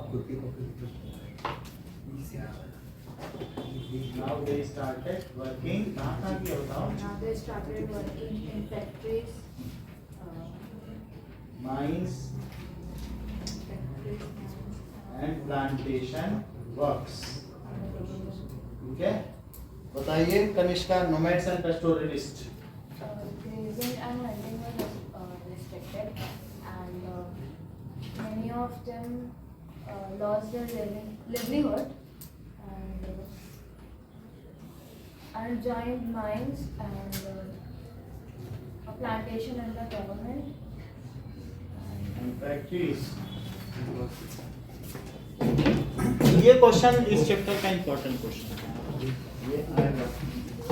Now they started working. कहाँ किया बताओ. Now they started working in factories, Mines and plantation works. ठीक है. बताइए Kanishka, nomads and pastoralist. Grazing and hunting were restricted, and many of them lost their livelihood, and joined mines and a plantation under government. And factories. ये question इस chapter का important question है. ये आएगा.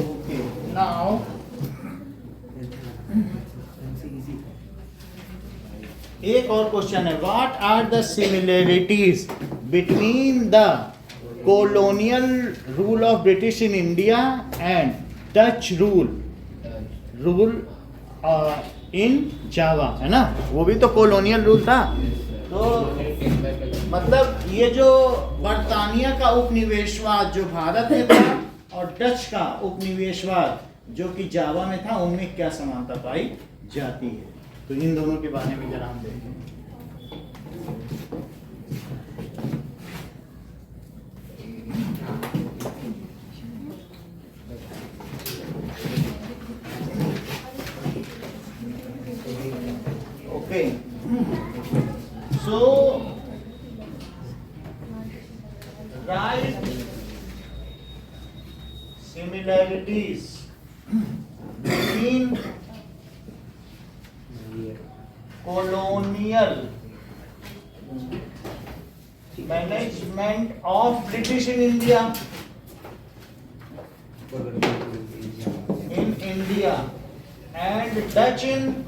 Okay, now एक और question है. What are the similarities between the colonial rule of British in India and Dutch rule in Java, है ना? वो भी तो colonial rule था. तो मतलब ये जो बर्तानिया का उपनिवेशवाद जो भारत में था और डच का उपनिवेशवाद जो कि जावा में था, उनमें क्या समानता पाई जाती है. तो इन दोनों के बारे में जरा हम देखें. Okay. So write similarities between colonial management of British in India in India and Dutch in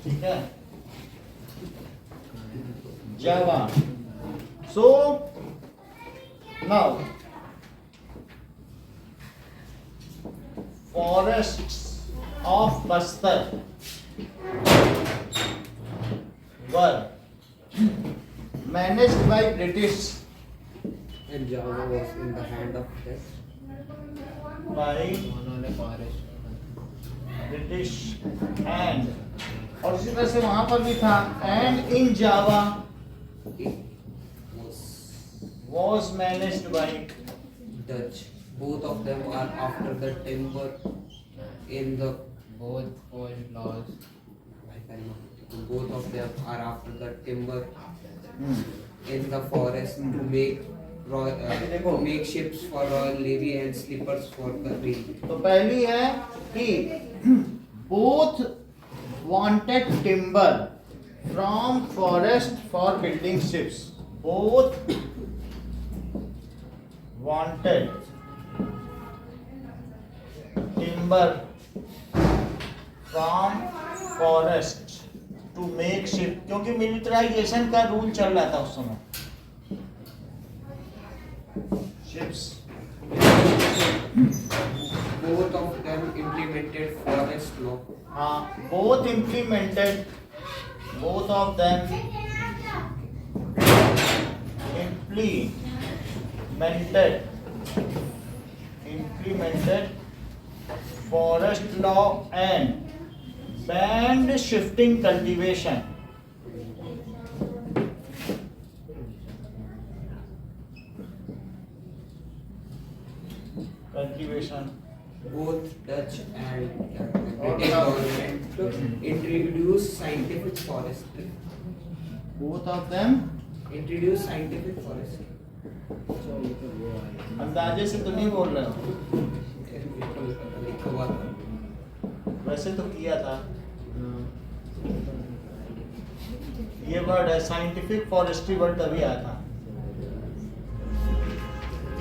ठीक है Java. So now forests of Bastar were managed by British And Java was in the hand of Dutch. by उन्होंने forest British and और उसी तरह से वहां पर भी था and in Java It was managed by Dutch. Both of them are after the timber in the both forged laws both of them are after the timber Hmm. in the forest to make make ships for Royal Navy and slippers for the rail. तो पहली है कि both wanted timber from forest for building ships. Both wanted timber from forest to make ship, क्योंकि militarisation का rule चल रहा था उस समय ships. Both of them implemented forest law. Both implemented, both of them implemented forest law and banned shifting cultivation. Both Dutch and British government introduced scientific forestry. Both of them Introduced scientific forestry. अंदाजे से तो नहीं बोल रहे हो, लिखा हुआ था. वैसे तो किया था. ये वर्ड है साइंटिफिक फॉरेस्ट्री वर्ड तभी आया था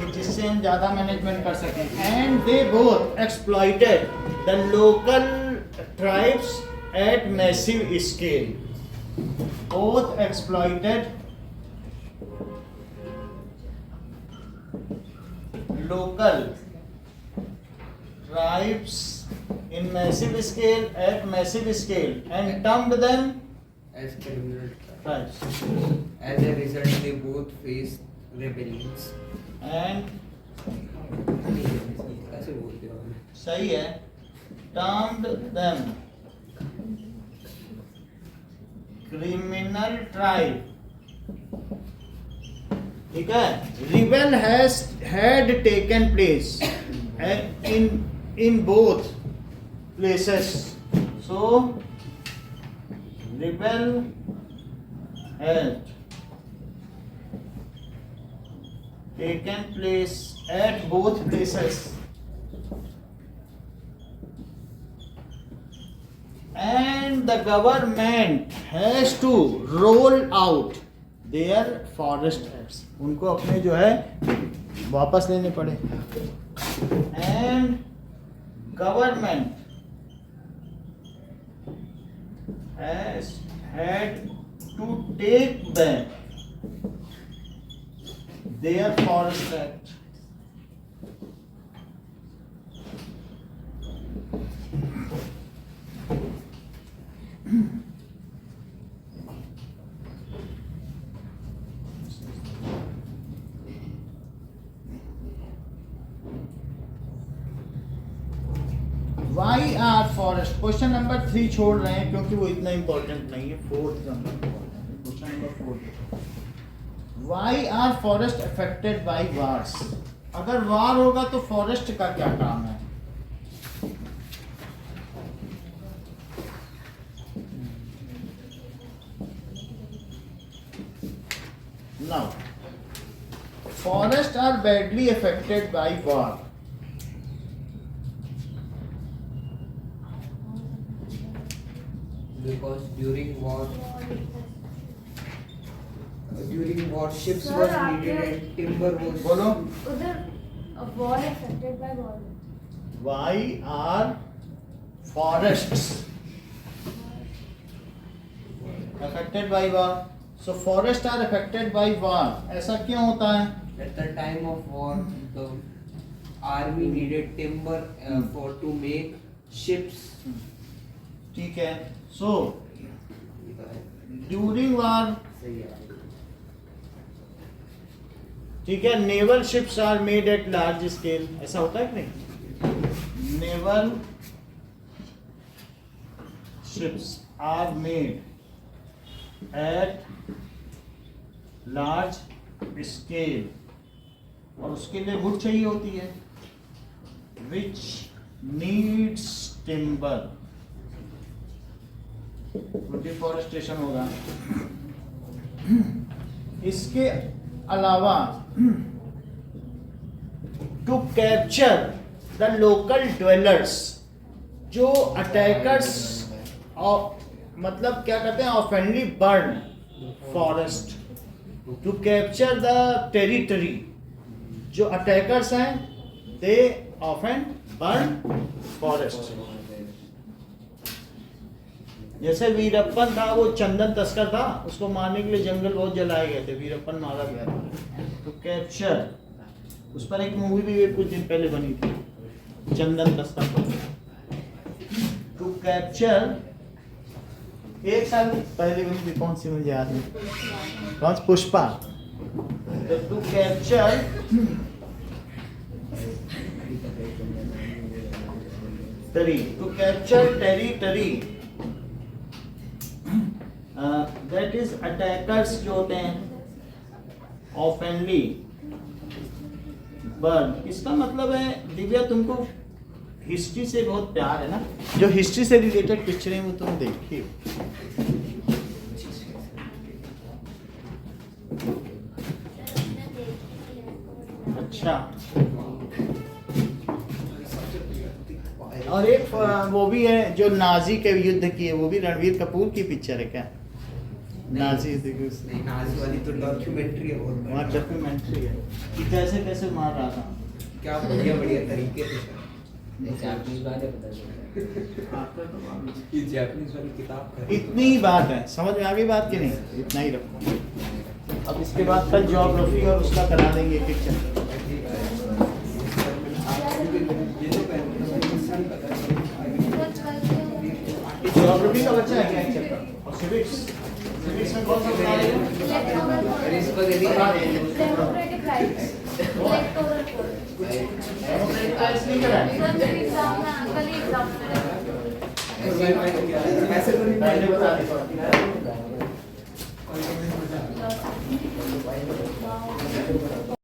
कि जिससे हम ज्यादा मैनेजमेंट कर सकें. And they both exploited the local tribes at massive scale. Both exploited local tribes in massive scale at massive scale and termed them As criminal tribes. As a result, they both faced rebellions. And कैसे बोलते हो? सही है, termed them criminal tribe. ठीक है. Rebel had taken place in both places. So rebel had taken place at both places. And the government has to roll out their forest acts. उनको अपने जो है वापस लेने पड़े. And government has had to take back their forest act. Why are forest? Question number 3 छोड़ रहे हैं क्योंकि वो इतना इम्पोर्टेंट नहीं है. 4th number question number 4. Why are forest affected by wars? अगर वार होगा तो फॉरेस्ट का क्या काम है? Now, forests are badly affected by war. Because during war, during war ships Sir, was after- needed and timber was. बोलो उधर war affected by war. why are forests affected by war? So forests are affected by war. ऐसा क्यों होता है? At the time of war, the army needed timber for to make ships. ठीक है. So during war, ठीक है, naval ships are made at large scale. ऐसा होता है कि नहीं? Naval ships are made at large scale और उसके लिए वुड चाहिए होती है which needs timber. डिफॉरेस्टेशन होगा. इसके अलावा to capture the local dwellers, जो अटैकर्स मतलब क्या कहते हैं, often burn forest. To capture the territory, जो अटैकर्स हैं दे ऑफेन बर्न फॉरेस्ट. जैसे वीरप्पन था, वो चंदन तस्कर था, उसको मारने के लिए जंगल बहुत जलाए गए थे, वीरप्पन मारा गया था. टू कैप्चर, उस पर एक मूवी भी कुछ दिन पहले बनी थी, चंदन तस्कर. टू कैप्चर एक साल पहले बनी थी, कौन सी मुझे याद नहीं, कौन सी, Pushpa. To capture to capture territory, that is attackers जो होते हैं ऑफेंडली बर्न. इसका मतलब है दिव्या, तुमको हिस्ट्री से बहुत प्यार है ना, जो हिस्ट्री से रिलेटेड पिक्चरें वो तुम देखी. अच्छा, और एक वो भी है जो नाजी के युद्ध की है, वो भी रणवीर कपूर की पिक्चर है क्या? नाजी नहीं, नाजी वाली तो डॉक्यूमेंट्री है, बहुत वहाँ डॉक्यूमेंट्री है कि कैसे कैसे मार रहा था. क्या बढ़िया बढ़िया तरीके से. जापानीज वाले पता चलता ये जापानीज वाली किताब का इतनी ही बात है, समझ में आ गई बात कि नहीं? इतना ही रखो. अब इसके बाद कल ज्योग्राफी और उसका करा देंगे पिक्चर. ज्योग्राफी का बच्चा है क्या एक चैप्टर? और सिविक्स, सिविक्स में कौन सा बता रहे हो? इसको दे दिया. Democratic rights. Electoral code. Democratic rights नहीं करा है. सर मेरे एग्जाम में कल ही एग्जाम में ऐसे तो नहीं पहले बता दे.